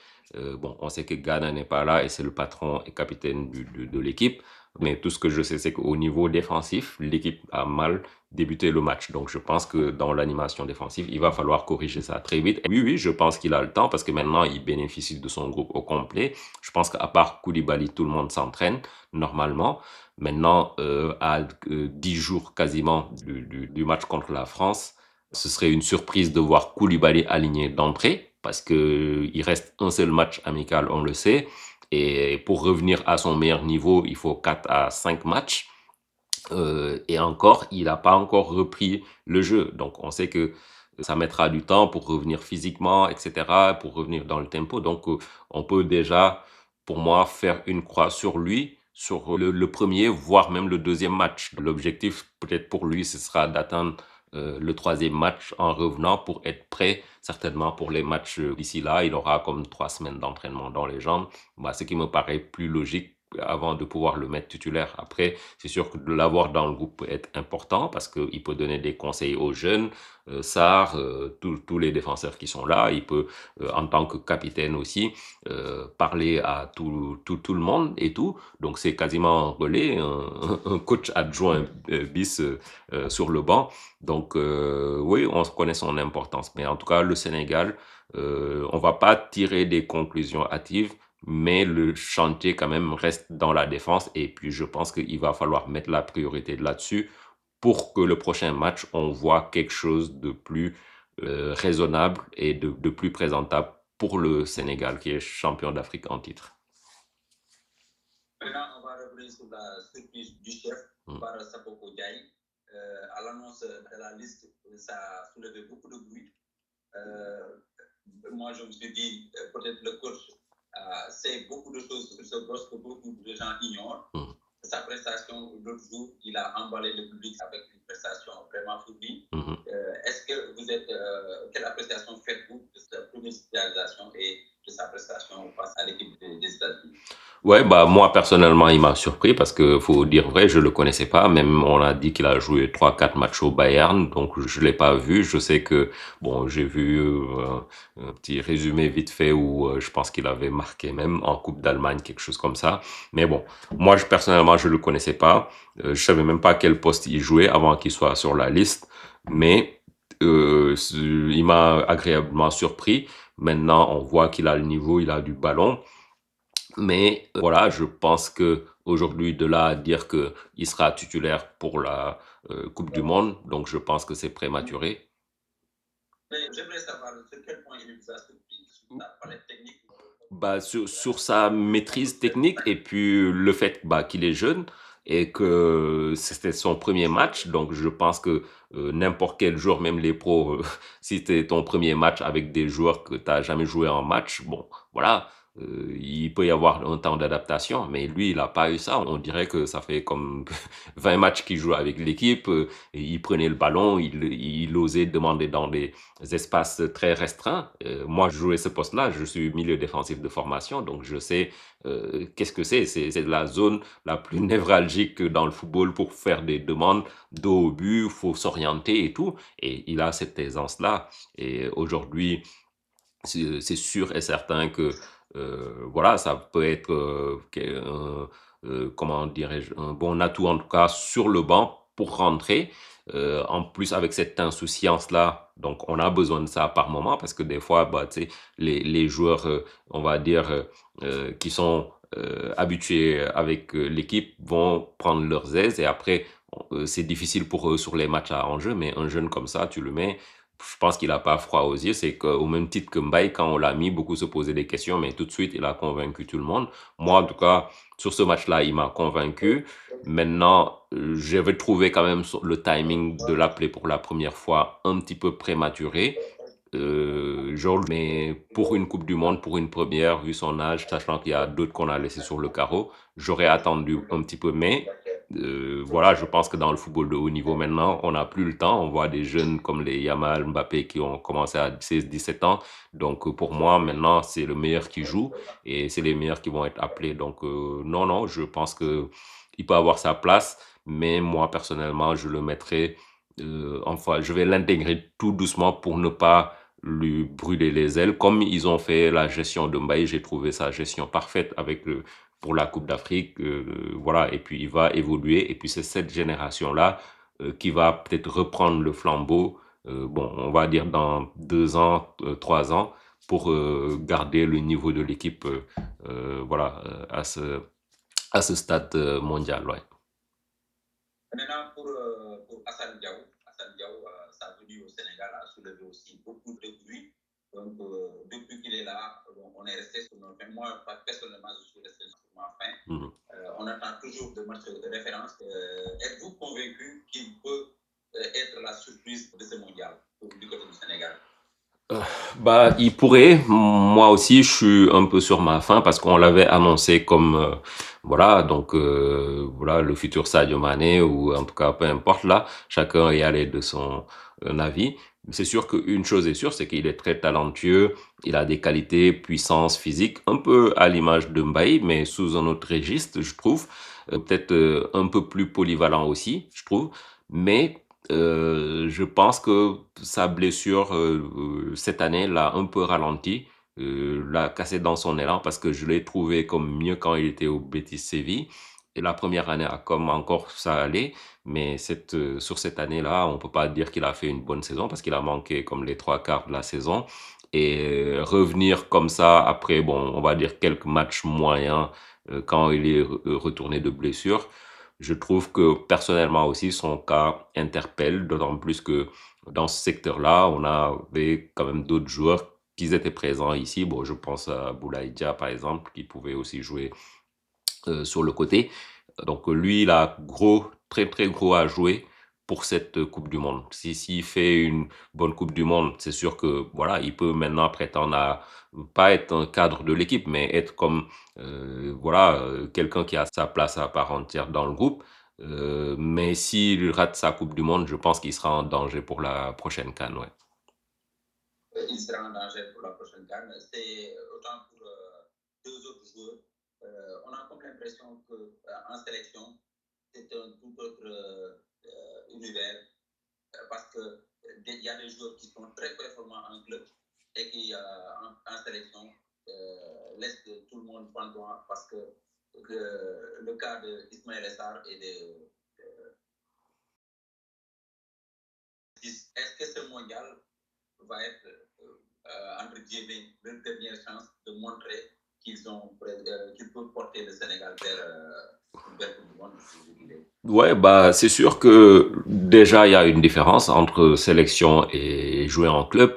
Bon, on sait que Ghana n'est pas là et c'est le patron et capitaine de l'équipe. Mais tout ce que je sais, c'est qu'au niveau défensif, l'équipe a mal débuté le match. Donc, je pense que dans l'animation défensive, il va falloir corriger ça très vite. Et oui, je pense qu'il a le temps parce que maintenant, il bénéficie de son groupe au complet. Je pense qu'à part Koulibaly, tout le monde s'entraîne normalement. Maintenant, à 10 jours quasiment du match contre la France, ce serait une surprise de voir Koulibaly aligné d'entrée parce qu'il reste un seul match amical, on le sait. Et pour revenir à son meilleur niveau, il faut 4 à 5 matchs. Et encore, il n'a pas encore repris le jeu. Donc, on sait que ça mettra du temps pour revenir physiquement, etc., pour revenir dans le tempo. Donc, on peut déjà, pour moi, faire une croix sur lui, sur le premier, voire même le deuxième match. L'objectif, peut-être pour lui, ce sera d'atteindre le troisième match en revenant pour être prêt, certainement pour les matchs d'ici là. Il aura comme 3 semaines d'entraînement dans les jambes, ce qui me paraît plus logique avant de pouvoir le mettre titulaire. Après, c'est sûr que de l'avoir dans le groupe peut être important parce qu'il peut donner des conseils aux jeunes, Sarr, tous les défenseurs qui sont là. Il peut, en tant que capitaine aussi, parler à tout le monde et tout. Donc c'est quasiment un relais, un coach adjoint bis sur le banc. Donc oui, on connaît son importance. Mais en tout cas, le Sénégal, on va pas tirer des conclusions hâtives, mais le chantier quand même reste dans la défense. Et puis je pense qu'il va falloir mettre la priorité là-dessus pour que le prochain match, on voit quelque chose de plus raisonnable et de plus présentable pour le Sénégal, qui est champion d'Afrique en titre. Maintenant, on va revenir sur la surprise du chef par Sapoko Diaye. À l'annonce de la liste, ça a soulevé beaucoup de bruit. Moi, je me suis dit, peut-être le coach sait beaucoup de choses sur ce poste que beaucoup de gens ignorent. Sa prestation, l'autre jour, il a emballé le public avec une prestation vraiment fournie. Est-ce que vous êtes, quelle appréciation faites-vous de sa première titularisation et de sa prestation face à l'équipe des États-Unis? Ouais, bah moi personnellement, il m'a surpris parce que faut dire vrai, je le connaissais pas. Même on a dit qu'il a joué 3 4 matchs au Bayern, donc je l'ai pas vu. Je sais que bon, j'ai vu un petit résumé vite fait où je pense qu'il avait marqué même en Coupe d'Allemagne quelque chose comme ça. Mais bon, moi personnellement, je le connaissais pas. Je savais même pas à quel poste il jouait avant qu'il soit sur la liste. Mais il m'a agréablement surpris. Maintenant, on voit qu'il a le niveau, il a du ballon. Mais voilà, je pense que aujourd'hui, de là à dire que il sera titulaire pour la Coupe du Monde, donc je pense que c'est prématuré. Mais j'aimerais savoir sur quel point il vous a surpris, sur la palette technique. Bah, sur sa maîtrise technique et puis le fait bah, qu'il est jeune et que c'était son premier match. Donc je pense que n'importe quel joueur, même les pros, si c'était ton premier match avec des joueurs que tu n'as jamais joué en match, bon, voilà, il peut y avoir un temps d'adaptation. Mais lui, il n'a pas eu ça. On dirait que ça fait comme 20 matchs qu'il joue avec l'équipe. Et il prenait le ballon, il osait demander dans des espaces très restreints. Moi, je jouais ce poste-là, je suis milieu défensif de formation, donc je sais qu'est-ce que c'est. C'est la zone la plus névralgique dans le football pour faire des demandes dos au but, il faut s'orienter et tout. Et il a cette aisance-là. Et aujourd'hui, c'est sûr et certain que voilà, ça peut être comment dirais-je, un bon atout en tout cas sur le banc pour rentrer. En plus avec cette insouciance-là, donc on a besoin de ça par moment parce que des fois, bah, tu sais, les joueurs, on va dire, qui sont habitués avec l'équipe vont prendre leurs aises et après, c'est difficile pour eux sur les matchs à enjeu, mais un jeune comme ça, tu le mets, je pense qu'il n'a pas froid aux yeux. C'est qu'au même titre que Mbaye, quand on l'a mis, beaucoup se posaient des questions, mais tout de suite, il a convaincu tout le monde. Moi, en tout cas, sur ce match-là, il m'a convaincu. Maintenant, j'avais trouvé quand même le timing de l'appeler pour la première fois un petit peu prématuré. Genre, mais pour une Coupe du Monde, pour une première, vu son âge, sachant qu'il y a d'autres qu'on a laissés sur le carreau, j'aurais attendu un petit peu, mais voilà, je pense que dans le football de haut niveau maintenant, on n'a plus le temps. On voit des jeunes comme les Yamal, Mbappé qui ont commencé à 16 17 ans. Donc pour moi, maintenant, c'est le meilleur qui joue et c'est les meilleurs qui vont être appelés. Donc non, non, je pense que il peut avoir sa place, mais moi personnellement, je le mettrai, enfin, je vais l'intégrer tout doucement pour ne pas lui brûler les ailes. Comme ils ont fait la gestion de Mbaye, j'ai trouvé sa gestion parfaite avec pour la Coupe d'Afrique. Voilà, et puis il va évoluer. Et puis c'est cette génération-là qui va peut-être reprendre le flambeau, bon, on va dire dans 2 ans, 3 ans, pour garder le niveau de l'équipe voilà, à ce stade mondial. Ouais. Maintenant, pour Hassan Diaw, sa venue au Sénégal a soulevé aussi beaucoup de bruit. Donc, depuis qu'il est là, on est resté sur nos fins. Moi, personnellement, je suis resté sur ma fin. On attend toujours de matchs de référence. Êtes-vous convaincu qu'il peut être la surprise de ce mondial du côté du Sénégal? Bah, il pourrait. Moi aussi, je suis un peu sur ma faim parce qu'on l'avait annoncé comme voilà, donc voilà le futur Sadio Mané ou en tout cas peu importe là, chacun y allait de son avis. C'est sûr qu'une chose est sûre, c'est qu'il est très talentueux, il a des qualités, puissance physique, un peu à l'image de Mbaye, mais sous un autre registre, je trouve. Peut-être un peu plus polyvalent aussi, je trouve. Mais je pense que sa blessure cette année l'a un peu ralenti, l'a cassé dans son élan parce que je l'ai trouvé comme mieux quand il était au Betis Séville. Et la première année, comme encore ça allait, mais sur cette année-là, on peut pas dire qu'il a fait une bonne saison parce qu'il a manqué comme les trois quarts de la saison. Et revenir comme ça après, bon, on va dire quelques matchs moyens quand il est retourné de blessure, je trouve que personnellement aussi son cas interpelle, d'autant plus que dans ce secteur-là, on avait quand même d'autres joueurs qui étaient présents ici. Bon, je pense à Boulaïdia par exemple, qui pouvait aussi jouer sur le côté. Donc lui, il a gros, très très gros à jouer pour cette Coupe du Monde. Si s'il fait une bonne Coupe du Monde, c'est sûr que voilà, il peut maintenant prétendre à pas être un cadre de l'équipe, mais être comme voilà quelqu'un qui a sa place à part entière dans le groupe. Mais s'il rate sa Coupe du Monde, je pense qu'il sera en danger pour la prochaine CAN, ouais. Il sera en danger pour la prochaine CAN. C'est autant pour deux autres joueurs. On a comme l'impression qu'en sélection, c'est un tout autre univers parce qu'il y a des joueurs qui sont très performants en club et qui, en sélection, laissent tout le monde pantois parce que le cas d'Ismaël Essar et est-ce que ce mondial va être, entre guillemets, leur dernière chance de montrer qu'ils peuvent porter le Sénégal vers une belle Coupe du Monde. Ouais, bah c'est sûr que déjà il y a une différence entre sélection et jouer en club.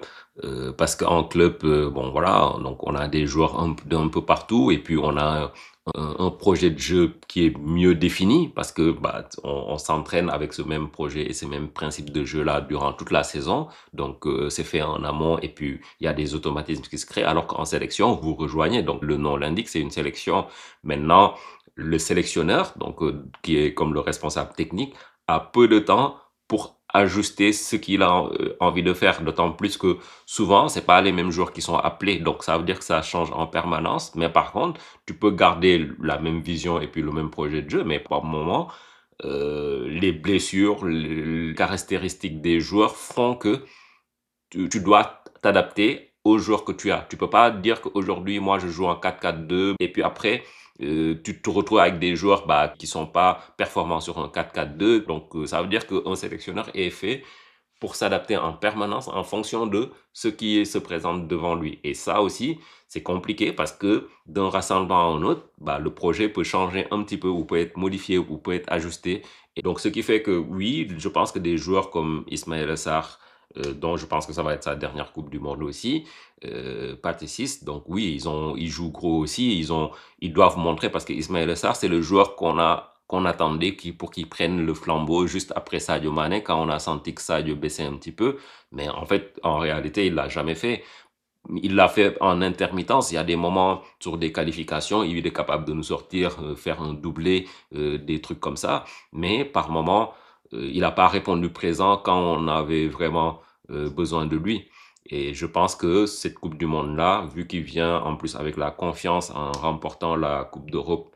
Parce qu'en club, bon voilà, donc on a des joueurs d'un peu partout et puis on a un projet de jeu qui est mieux défini parce que bah, on s'entraîne avec ce même projet et ces mêmes principes de jeu-là durant toute la saison. Donc c'est fait en amont et puis il y a des automatismes qui se créent alors qu'en sélection, vous rejoignez, donc le nom l'indique, c'est une sélection. Maintenant, le sélectionneur, donc qui est comme le responsable technique, a peu de temps pour ajuster ce qu'il a envie de faire. D'autant plus que souvent, c'est pas les mêmes joueurs qui sont appelés, donc ça veut dire que ça change en permanence. Mais par contre, tu peux garder la même vision et puis le même projet de jeu, mais par moment, les blessures, les caractéristiques des joueurs font que tu dois t'adapter aux joueurs que tu as. Tu peux pas dire qu'aujourd'hui, moi, je joue en 4-4-2 et puis après, tu te retrouves avec des joueurs bah, qui sont pas performants sur un 4-4-2. Donc, ça veut dire qu'un sélectionneur est fait pour s'adapter en permanence en fonction de ce qui se présente devant lui. Et ça aussi, c'est compliqué parce que d'un rassemblement à un autre, bah, le projet peut changer un petit peu ou peut être modifié ou peut être ajusté. Et donc, ce qui fait que oui, je pense que des joueurs comme Ismaël Sarr, dont je pense que ça va être sa dernière Coupe du Monde aussi, Pathé Ciss, donc oui, ils jouent gros aussi, ils doivent montrer parce que Ismaël Sarr, c'est le joueur qu'on attendait pour qu'il prenne le flambeau juste après Sadio Mané quand on a senti que Sadio baissait un petit peu. Mais en fait, en réalité, il l'a jamais fait. Il l'a fait en intermittence. Il y a des moments sur des qualifications, il est capable de nous sortir, faire un doublé, des trucs comme ça. Mais par moment, il n'a pas répondu présent quand on avait vraiment besoin de lui. Et je pense que cette Coupe du Monde-là, vu qu'il vient en plus avec la confiance en remportant la Coupe d'Europe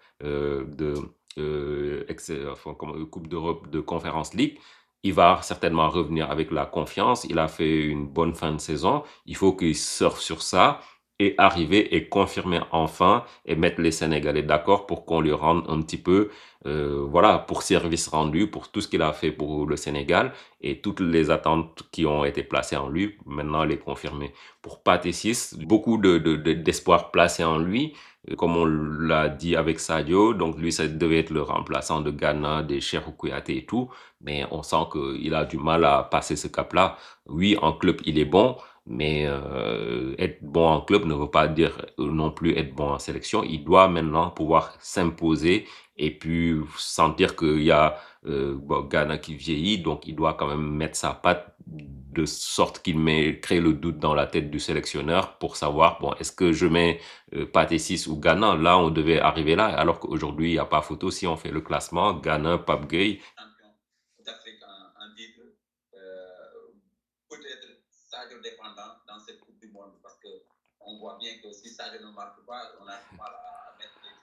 enfin, Coupe d'Europe de Conférence League, il va certainement revenir avec la confiance. Il a fait une bonne fin de saison. Il faut qu'il surfe sur ça et arriver et confirmer enfin et mettre les Sénégalais d'accord pour qu'on lui rende un petit peu, voilà, pour service rendu, pour tout ce qu'il a fait pour le Sénégal et toutes les attentes qui ont été placées en lui, maintenant les confirmer. Pour Pathé Ciss, beaucoup d'espoir placé en lui, comme on l'a dit avec Sadio, donc lui, ça devait être le remplaçant de Ghana, des Cheikhou Kouyaté et tout, mais on sent qu'il a du mal à passer ce cap-là. Oui, en club, il est bon, mais être bon en club ne veut pas dire non plus être bon en sélection. Il doit maintenant pouvoir s'imposer et puis sentir qu'il y a bon, Ghana qui vieillit, donc il doit quand même mettre sa patte de sorte qu'il crée le doute dans la tête du sélectionneur pour savoir, bon, est-ce que je mets Pathé Ciss ou Ghana? Là, on devait arriver là, alors qu'aujourd'hui, il n'y a pas photo. Si on fait le classement, Ghana, Pape Gueye, Champion d'Afrique en titre, peut-être on voit bien que si ça ne marque pas, on a du mal à mettre les buts.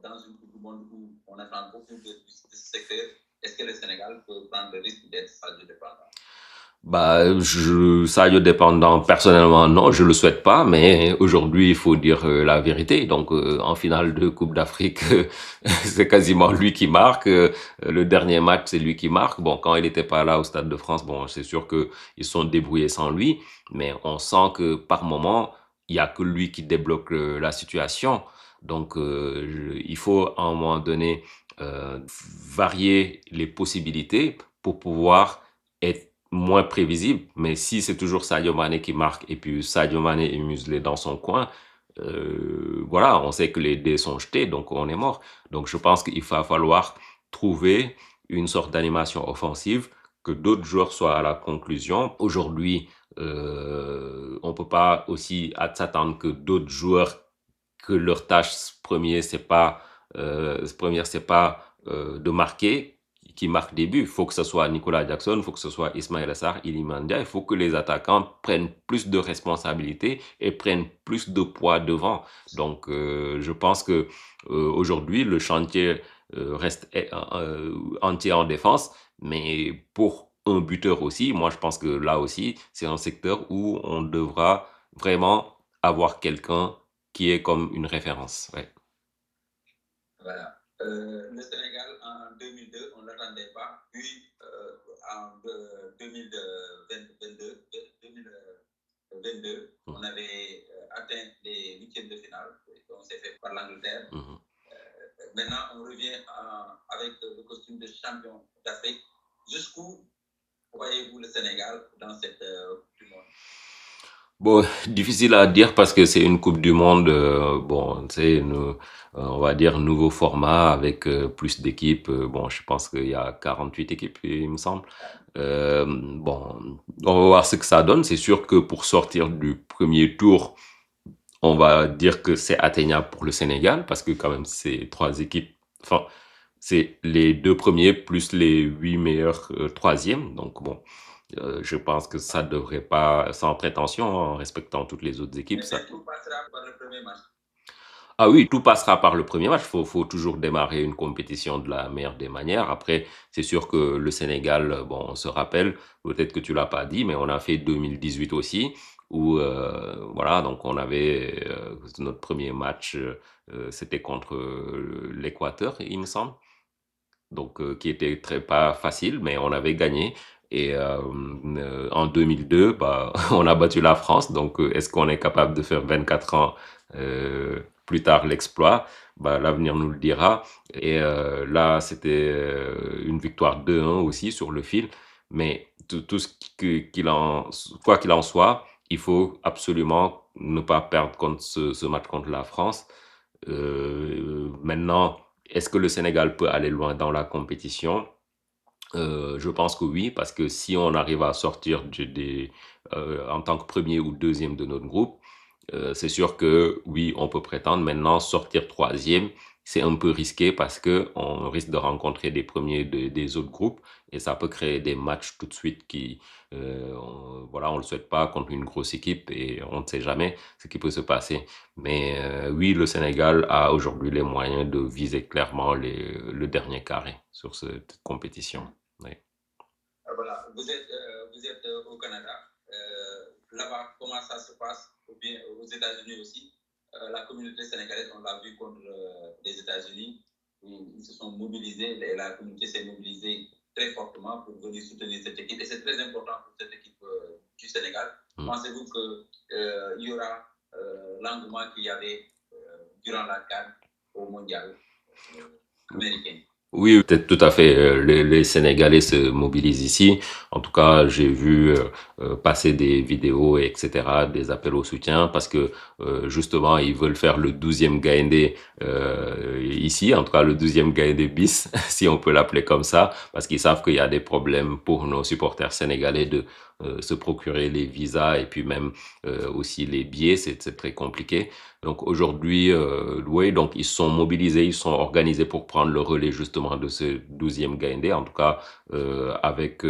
Dans une Coupe du Monde où on attend beaucoup de ce secteur, est-ce que le Sénégal peut prendre le risque d'être Sadio dépendant? Sadio dépendant, personnellement, non, je le souhaite pas, mais aujourd'hui, il faut dire la vérité. Donc, en finale de Coupe d'Afrique, c'est quasiment lui qui marque. Le dernier match, c'est lui qui marque. Bon, quand il n'était pas là au Stade de France, bon, c'est sûr que ils sont débrouillés sans lui, mais on sent que par moment, il y a que lui qui débloque la situation. Donc, il faut à un moment donné euh, varier les possibilités pour pouvoir être moins prévisible. Mais si c'est toujours Sadio Mané qui marque et puis Sadio Mané est muselé dans son coin, voilà, on sait que les dés sont jetés, donc on est mort. Donc je pense qu'il va falloir trouver une sorte d'animation offensive, que d'autres joueurs soient à la conclusion. Aujourd'hui, on peut pas aussi s'attendre que d'autres joueurs, que leur tâche première c'est pas de marquer, qui marque des buts. Il faut que ce soit Nicolas Jackson, il faut que ce soit Ismaël Assar, Iliman Ndiaye. Il faut que les attaquants prennent plus de responsabilités et prennent plus de poids devant. Donc, je pense que aujourd'hui, le chantier reste entier en défense, mais pour un buteur aussi, moi je pense que là aussi, c'est un secteur où on devra vraiment avoir quelqu'un qui est comme une référence. Ouais. Voilà. Le Sénégal, en 2002, on ne l'attendait pas. Puis, en 2022, 2022, on avait atteint les huitièmes de finale. On s'est fait par l'Angleterre. Maintenant, on revient avec le costume de champion d'Afrique. Jusqu'où voyez-vous le Sénégal dans cette Coupe du Monde? Bon, difficile à dire parce que c'est une Coupe du Monde, bon, c'est on va dire nouveau format avec plus d'équipes. Bon, je pense qu'il y a 48 équipes, il me semble. Bon, on va voir ce que ça donne. C'est sûr que pour sortir du premier tour, on va dire que c'est atteignable pour le Sénégal parce que quand même c'est trois équipes. Enfin, c'est les deux premiers plus les huit meilleurs troisièmes. Donc bon, je pense que ça devrait pas, sans prétention, en respectant toutes les autres équipes, ça. Mais tout passera par le premier match. Ah oui, tout passera par le premier match. Faut toujours démarrer une compétition de la meilleure des manières. Après, c'est sûr que le Sénégal, bon, on se rappelle, peut-être que tu l'as pas dit, mais on a fait 2018 aussi, où, voilà, donc on avait notre premier match, c'était contre l'Équateur, il me semble. Donc qui était très pas facile, mais on avait gagné. Et en 2002, bah, on a battu la France. Donc, est-ce qu'on est capable de faire 24 ans plus tard l'exploit? Bah, l'avenir nous le dira. Et là, c'était une victoire 2-1 aussi sur le fil. Mais tout ce quoi qu'il en soit, il faut absolument ne pas perdre contre ce match contre la France. Maintenant, est-ce que le Sénégal peut aller loin dans la compétition? Je pense que oui, parce que si on arrive à sortir en tant que premier ou deuxième de notre groupe, c'est sûr que oui, on peut prétendre. Maintenant, sortir troisième, c'est un peu risqué parce que on risque de rencontrer des premiers des autres groupes et ça peut créer des matchs tout de suite voilà, on le souhaite pas contre une grosse équipe et on ne sait jamais ce qui peut se passer. Mais oui, le Sénégal a aujourd'hui les moyens de viser clairement le dernier carré sur cette compétition. Oui. Voilà, vous êtes au Canada. Là-bas, comment ça se passe? Ou bien aux États-Unis aussi. La communauté sénégalaise, on l'a vu contre les États-Unis. Ils se sont mobilisés et la communauté s'est mobilisée très fortement pour venir soutenir cette équipe. Et c'est très important pour cette équipe du Sénégal. Pensez-vous qu'il y aura l'engouement qu'il y avait durant la CAN au mondial américain? Oui, peut-être tout à fait. Les Sénégalais se mobilisent ici. En tout cas, j'ai vu passer des vidéos, etc., des appels au soutien, parce que justement, ils veulent faire le 12e Gaïndé ici, en tout cas le 12e Gaïndé bis, si on peut l'appeler comme ça, parce qu'ils savent qu'il y a des problèmes pour nos supporters sénégalais se procurer les visas et puis même aussi les billets, c'est très compliqué. Donc aujourd'hui, oui, donc ils sont mobilisés, ils sont organisés pour prendre le relais justement de ce 12e Gaïndé, en tout cas avec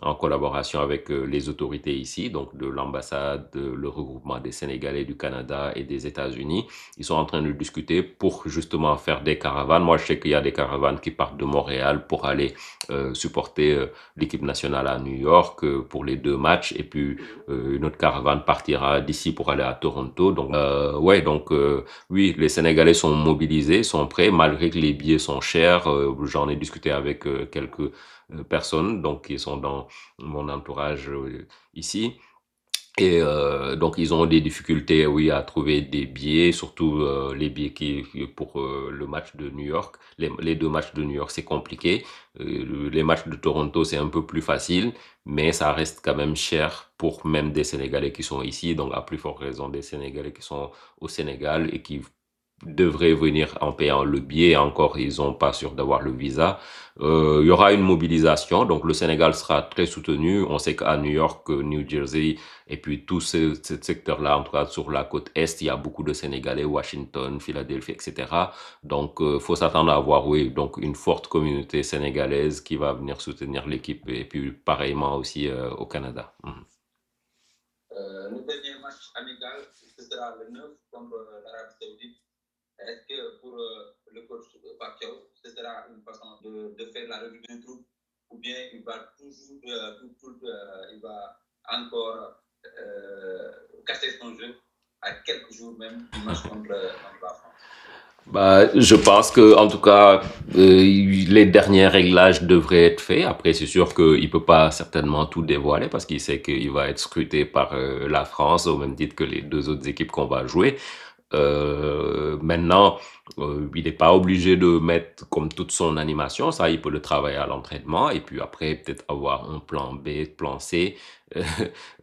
en collaboration avec les autorités ici, donc de l'ambassade, le regroupement des Sénégalais du Canada et des États-Unis. Ils sont en train de discuter pour justement faire des caravanes. Moi, je sais qu'il y a des caravanes qui partent de Montréal pour aller supporter l'équipe nationale à New York pour les 2 matchs, et puis une autre caravane partira d'ici pour aller à Toronto. Donc, ouais, donc oui, les Sénégalais sont mobilisés, sont prêts, malgré que les billets sont chers. J'en ai discuté avec quelques personnes donc qui sont dans mon entourage ici. Et donc ils ont des difficultés, oui, à trouver des billets, surtout les billets pour le match de New York. Les 2 matchs de New York, c'est compliqué. Les matchs de Toronto, c'est un peu plus facile, mais ça reste quand même cher pour même des Sénégalais qui sont ici. Donc à plus forte raison des Sénégalais qui sont au Sénégal et qui devraient venir en payant le billet. Encore, ils sont pas sûrs d'avoir le visa. Il y aura une mobilisation, donc le Sénégal sera très soutenu. On sait qu'à New York, New Jersey, et puis tout ce secteur-là, en tout cas sur la côte Est, il y a beaucoup de Sénégalais, Washington, Philadelphie, etc. Donc, faut s'attendre à avoir, oui, donc une forte communauté sénégalaise qui va venir soutenir l'équipe, et puis pareillement aussi au Canada. Le dernier match amical, ce sera le 9 contre l'Arabie Saoudite. Est-ce que pour le coach Pacquiao, ce sera une façon de faire la revue des troupes, ou bien il va toujours, il va encore casser son jeu à quelques jours même du match contre la France? Bah, je pense que, en tout cas, les derniers réglages devraient être faits. Après, c'est sûr qu'il peut pas certainement tout dévoiler parce qu'il sait qu'il va être scruté par la France au même titre que les 2 autres équipes qu'on va jouer. Maintenant, il n'est pas obligé de mettre comme toute son animation. Ça, il peut le travailler à l'entraînement et puis après, peut-être avoir un plan B, plan C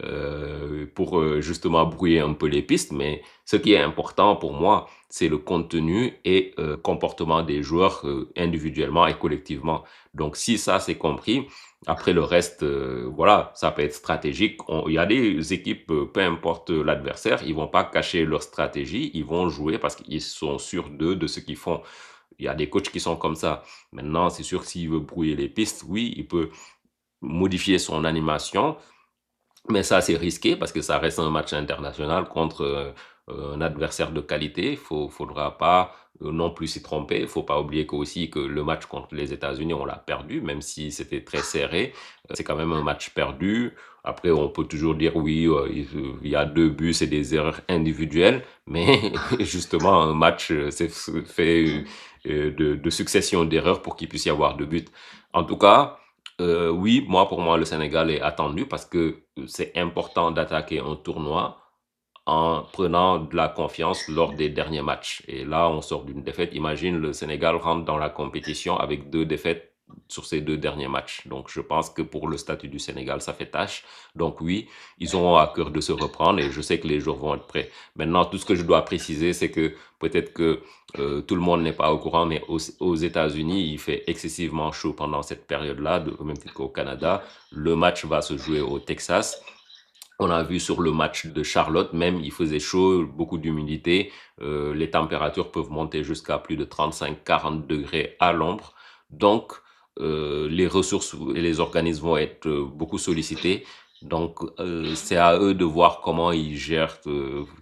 euh, pour justement brouiller un peu les pistes. Mais ce qui est important pour moi, c'est le contenu et comportement des joueurs individuellement et collectivement. Donc, si ça, c'est compris, après le reste, voilà, ça peut être stratégique. Il y a des équipes, peu importe l'adversaire, ils vont pas cacher leur stratégie, ils vont jouer parce qu'ils sont sûrs d'eux, de ce qu'ils font. Il y a des coachs qui sont comme ça. Maintenant, c'est sûr que s'il veut brouiller les pistes, oui, il peut modifier son animation, mais ça, c'est risqué parce que ça reste un match international contre un adversaire de qualité. Faudra pas non plus s'y tromper. Il faut pas oublier aussi que le match contre les États-Unis, on l'a perdu, même si c'était très serré. C'est quand même un match perdu. Après, on peut toujours dire oui, il y a 2 buts, c'est des erreurs individuelles, mais justement, un match, c'est fait de succession d'erreurs pour qu'il puisse y avoir 2 buts. En tout cas, oui, pour moi, le Sénégal est attendu parce que c'est important d'attaquer un tournoi en prenant de la confiance lors des derniers matchs. Et là, on sort d'une défaite. Imagine, le Sénégal rentre dans la compétition avec 2 défaites sur ces 2 derniers matchs. Donc, je pense que pour le statut du Sénégal, ça fait tâche. Donc, oui, ils auront à cœur de se reprendre et je sais que les joueurs vont être prêts. Maintenant, tout ce que je dois préciser, c'est que peut-être que tout le monde n'est pas au courant, mais aux États-Unis, il fait excessivement chaud pendant cette période-là, au même titre qu'au Canada. Le match va se jouer au Texas. On a vu sur le match de Charlotte, même il faisait chaud, beaucoup d'humidité. Les températures peuvent monter jusqu'à plus de 35-40 degrés à l'ombre. Donc, les ressources et les organismes vont être beaucoup sollicités. Donc, c'est à eux de voir comment ils gèrent,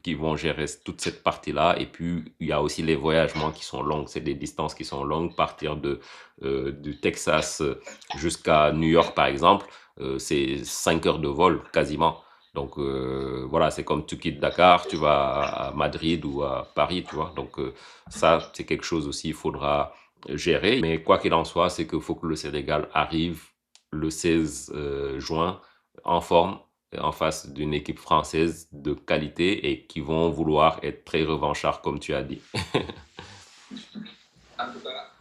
qu'ils vont gérer toute cette partie-là. Et puis, il y a aussi les voyagements qui sont longs. C'est des distances qui sont longues. Partir du Texas jusqu'à New York, par exemple, c'est 5 heures de vol quasiment. Donc voilà, c'est comme tu quittes Dakar, tu vas à Madrid ou à Paris, tu vois. Donc ça, c'est quelque chose aussi, il faudra gérer. Mais quoi qu'il en soit, c'est qu'il faut que le Sénégal arrive le 16 juin en forme, en face d'une équipe française de qualité et qui vont vouloir être très revanchards, comme tu as dit. En tout cas,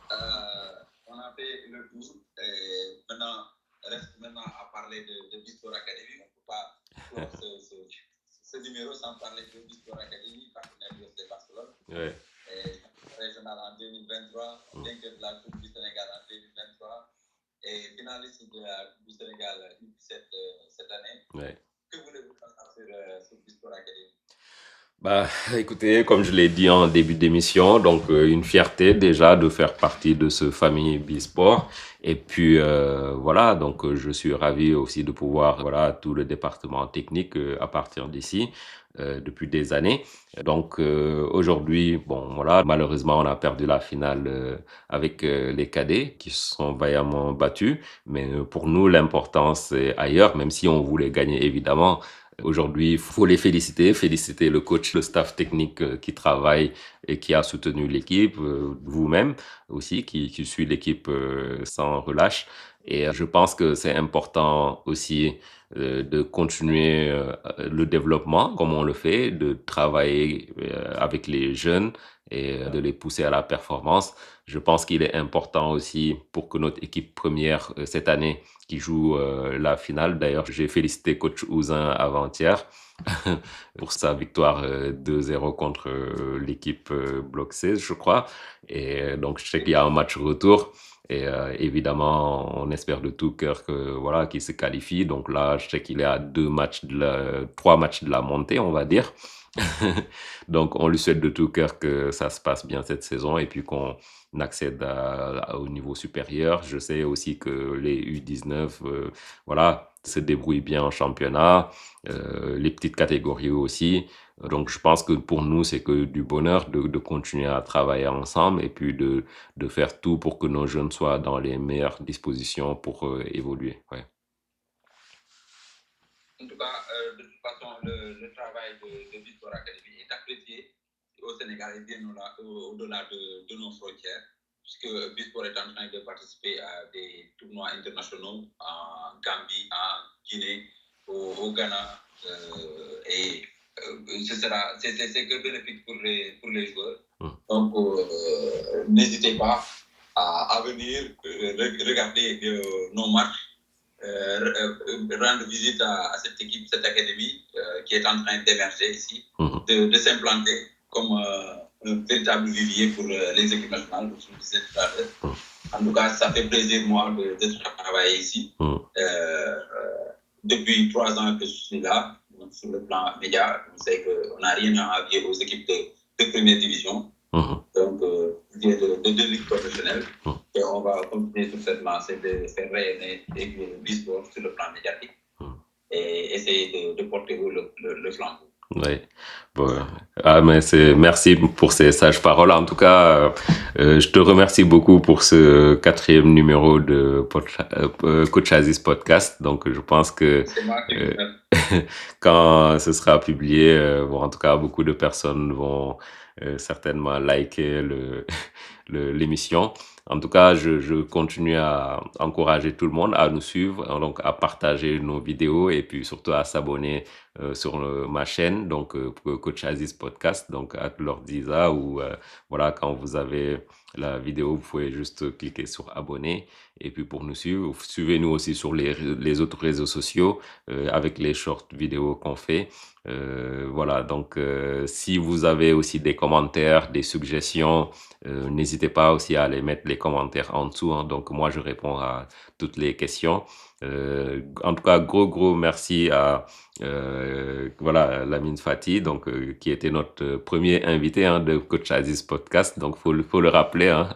on a fait le tour. Et maintenant, reste maintenant à parler de Bisport Academy. On ne peut pas clore ce numéro sans parler de Bisport Academy, partenaire du FC Barcelone. Ouais. Et régional en 2023, vainqueur de la Coupe du Sénégal en 2023. Et est finaliste du Sénégal cette année. Ouais. Que voulez-vous savoir sur Bisport Academy? Bah, écoutez, comme je l'ai dit en début d'émission, donc une fierté déjà de faire partie de ce famille Bisport. Et puis voilà, donc je suis ravi aussi de pouvoir voilà tout le département technique à partir d'ici depuis des années. Donc aujourd'hui, bon voilà, malheureusement on a perdu la finale avec les cadets qui se sont vaillamment battus. Mais pour nous, l'important c'est ailleurs, même si on voulait gagner évidemment. Aujourd'hui, il faut les féliciter, féliciter le coach, le staff technique qui travaille et qui a soutenu l'équipe, vous-même aussi qui suit l'équipe sans relâche. Et je pense que c'est important aussi de continuer le développement comme on le fait, de travailler avec les jeunes et de les pousser à la performance. Je pense qu'il est important aussi pour que notre équipe première cette année qui joue la finale. D'ailleurs, j'ai félicité coach Ouzin avant-hier pour sa victoire 2-0 contre l'équipe Bloc 16, je crois. Et donc, je sais qu'il y a un match retour. Et évidemment, on espère de tout cœur que voilà qu'il se qualifie. Donc là, je sais qu'il est à 3 matchs de la montée, on va dire. Donc, on lui souhaite de tout cœur que ça se passe bien cette saison et puis qu'on accède au niveau supérieur. Je sais aussi que les U19, voilà, se débrouillent bien en championnat, les petites catégories aussi. Donc, je pense que pour nous, c'est que du bonheur de continuer à travailler ensemble et puis de faire tout pour que nos jeunes soient dans les meilleures dispositions pour évoluer. Ouais. En tout cas, de toute façon, le travail de Bisport Academy est apprécié au Sénégal et bien au-delà de nos frontières, puisque Bisport est en train de participer à des tournois internationaux en Gambie, en Guinée, au Ghana, et c'est que bénéfique pour les joueurs. Donc, n'hésitez pas à venir regarder nos matchs. Rendre visite à cette équipe, cette académie qui est en train d'émerger ici, de s'implanter comme un véritable vivier pour les équipes nationales. En tout cas, ça fait plaisir, moi, de travailler ici. Depuis 3 ans que je suis là, sur le plan média, on sait qu'on n'a rien à envier aux équipes de première division. Donc, de ligue professionnelle. Et on va continuer sur cette lancée de faire rayonner le Bisport sur le plan médiatique et essayer de porter haut le flambeau. Oui. Bon. Mais merci pour ces sages paroles. En tout cas, je te remercie beaucoup pour ce 4e numéro de Coach Aziz Podcast. Donc, je pense que quand ce sera publié, bon, en tout cas, beaucoup de personnes vont certainement liker l'émission. En tout cas, je continue à encourager tout le monde à nous suivre, donc à partager nos vidéos et puis surtout à s'abonner sur ma chaîne, donc Coach Aziz Podcast, donc à l'ordiza ou voilà, quand vous avez la vidéo, vous pouvez juste cliquer sur abonner et puis pour nous suivre, suivez-nous aussi sur les autres réseaux sociaux avec les short vidéos qu'on fait. Voilà, donc si vous avez aussi des commentaires, des suggestions, n'hésitez pas aussi à les mettre les commentaires en dessous. Hein. Donc moi, je réponds à toutes les questions. En tout cas, gros merci à voilà Lamine Fati, donc qui était notre premier invité hein, de Coach Aziz Podcast. Donc faut le rappeler. Hein.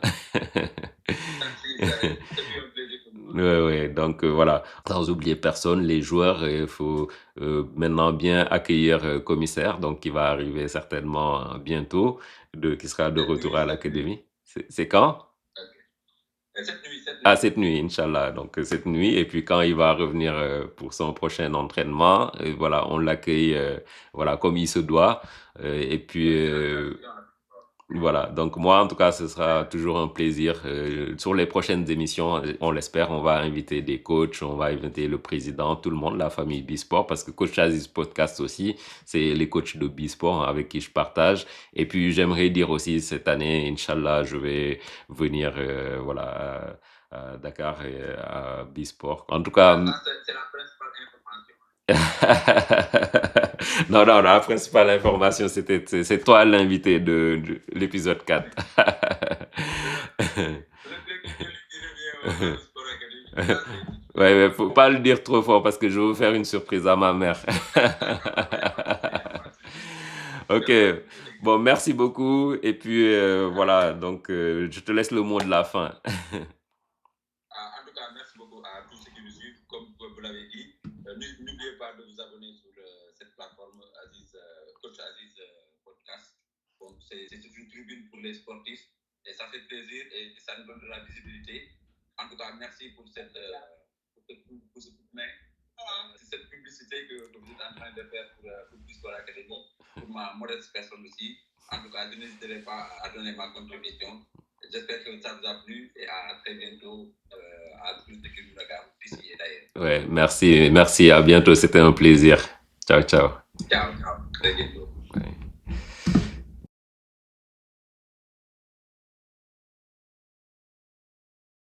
Ouais, donc voilà, sans oublier personne, les joueurs, il faut maintenant bien accueillir commissaire, donc qui va arriver certainement bientôt, qui sera de retour à l'académie. C'est quand? Cette nuit. Ah, cette nuit, Inch'Allah. Donc, cette nuit. Et puis, quand il va revenir pour son prochain entraînement, voilà, on l'accueille voilà, comme il se doit. Et puis, voilà. Donc, moi, en tout cas, ce sera toujours un plaisir. Sur les prochaines émissions, on l'espère, on va inviter des coachs, on va inviter le président, tout le monde, la famille Bisport, parce que Coach Aziz Podcast aussi, c'est les coachs de Bisport avec qui je partage. Et puis, j'aimerais dire aussi, cette année, Inch'Allah, je vais venir, voilà, à Dakar et à Bisport. En tout cas, c'est la principale information. non, la principale information, c'est toi l'invité de l'épisode 4. Ouais, mais faut pas le dire trop fort parce que je veux faire une surprise à ma mère. Ok, bon, merci beaucoup. Et puis voilà, donc je te laisse le mot de la fin. En tout cas, merci beaucoup à tous ceux qui nous suivent. Comme vous l'avez dit, n'oubliez pas de vous abonner sur cette plateforme Aziz, Coach Aziz Podcast. Donc, c'est une tribune pour les sportifs et ça fait plaisir et ça nous donne de la visibilité. En tout cas, merci pour cette cette publicité que vous êtes en train de faire pour l'Histoire Académie, pour ma modeste personne aussi. En tout cas, je n'hésiterai pas à donner ma contribution. J'espère que ça vous a plu et à très bientôt à tous ceux qui nous regardent ici et d'ailleurs. Ouais, merci, merci, à bientôt, c'était un plaisir. Ciao, ciao. Ciao, ciao, très bientôt.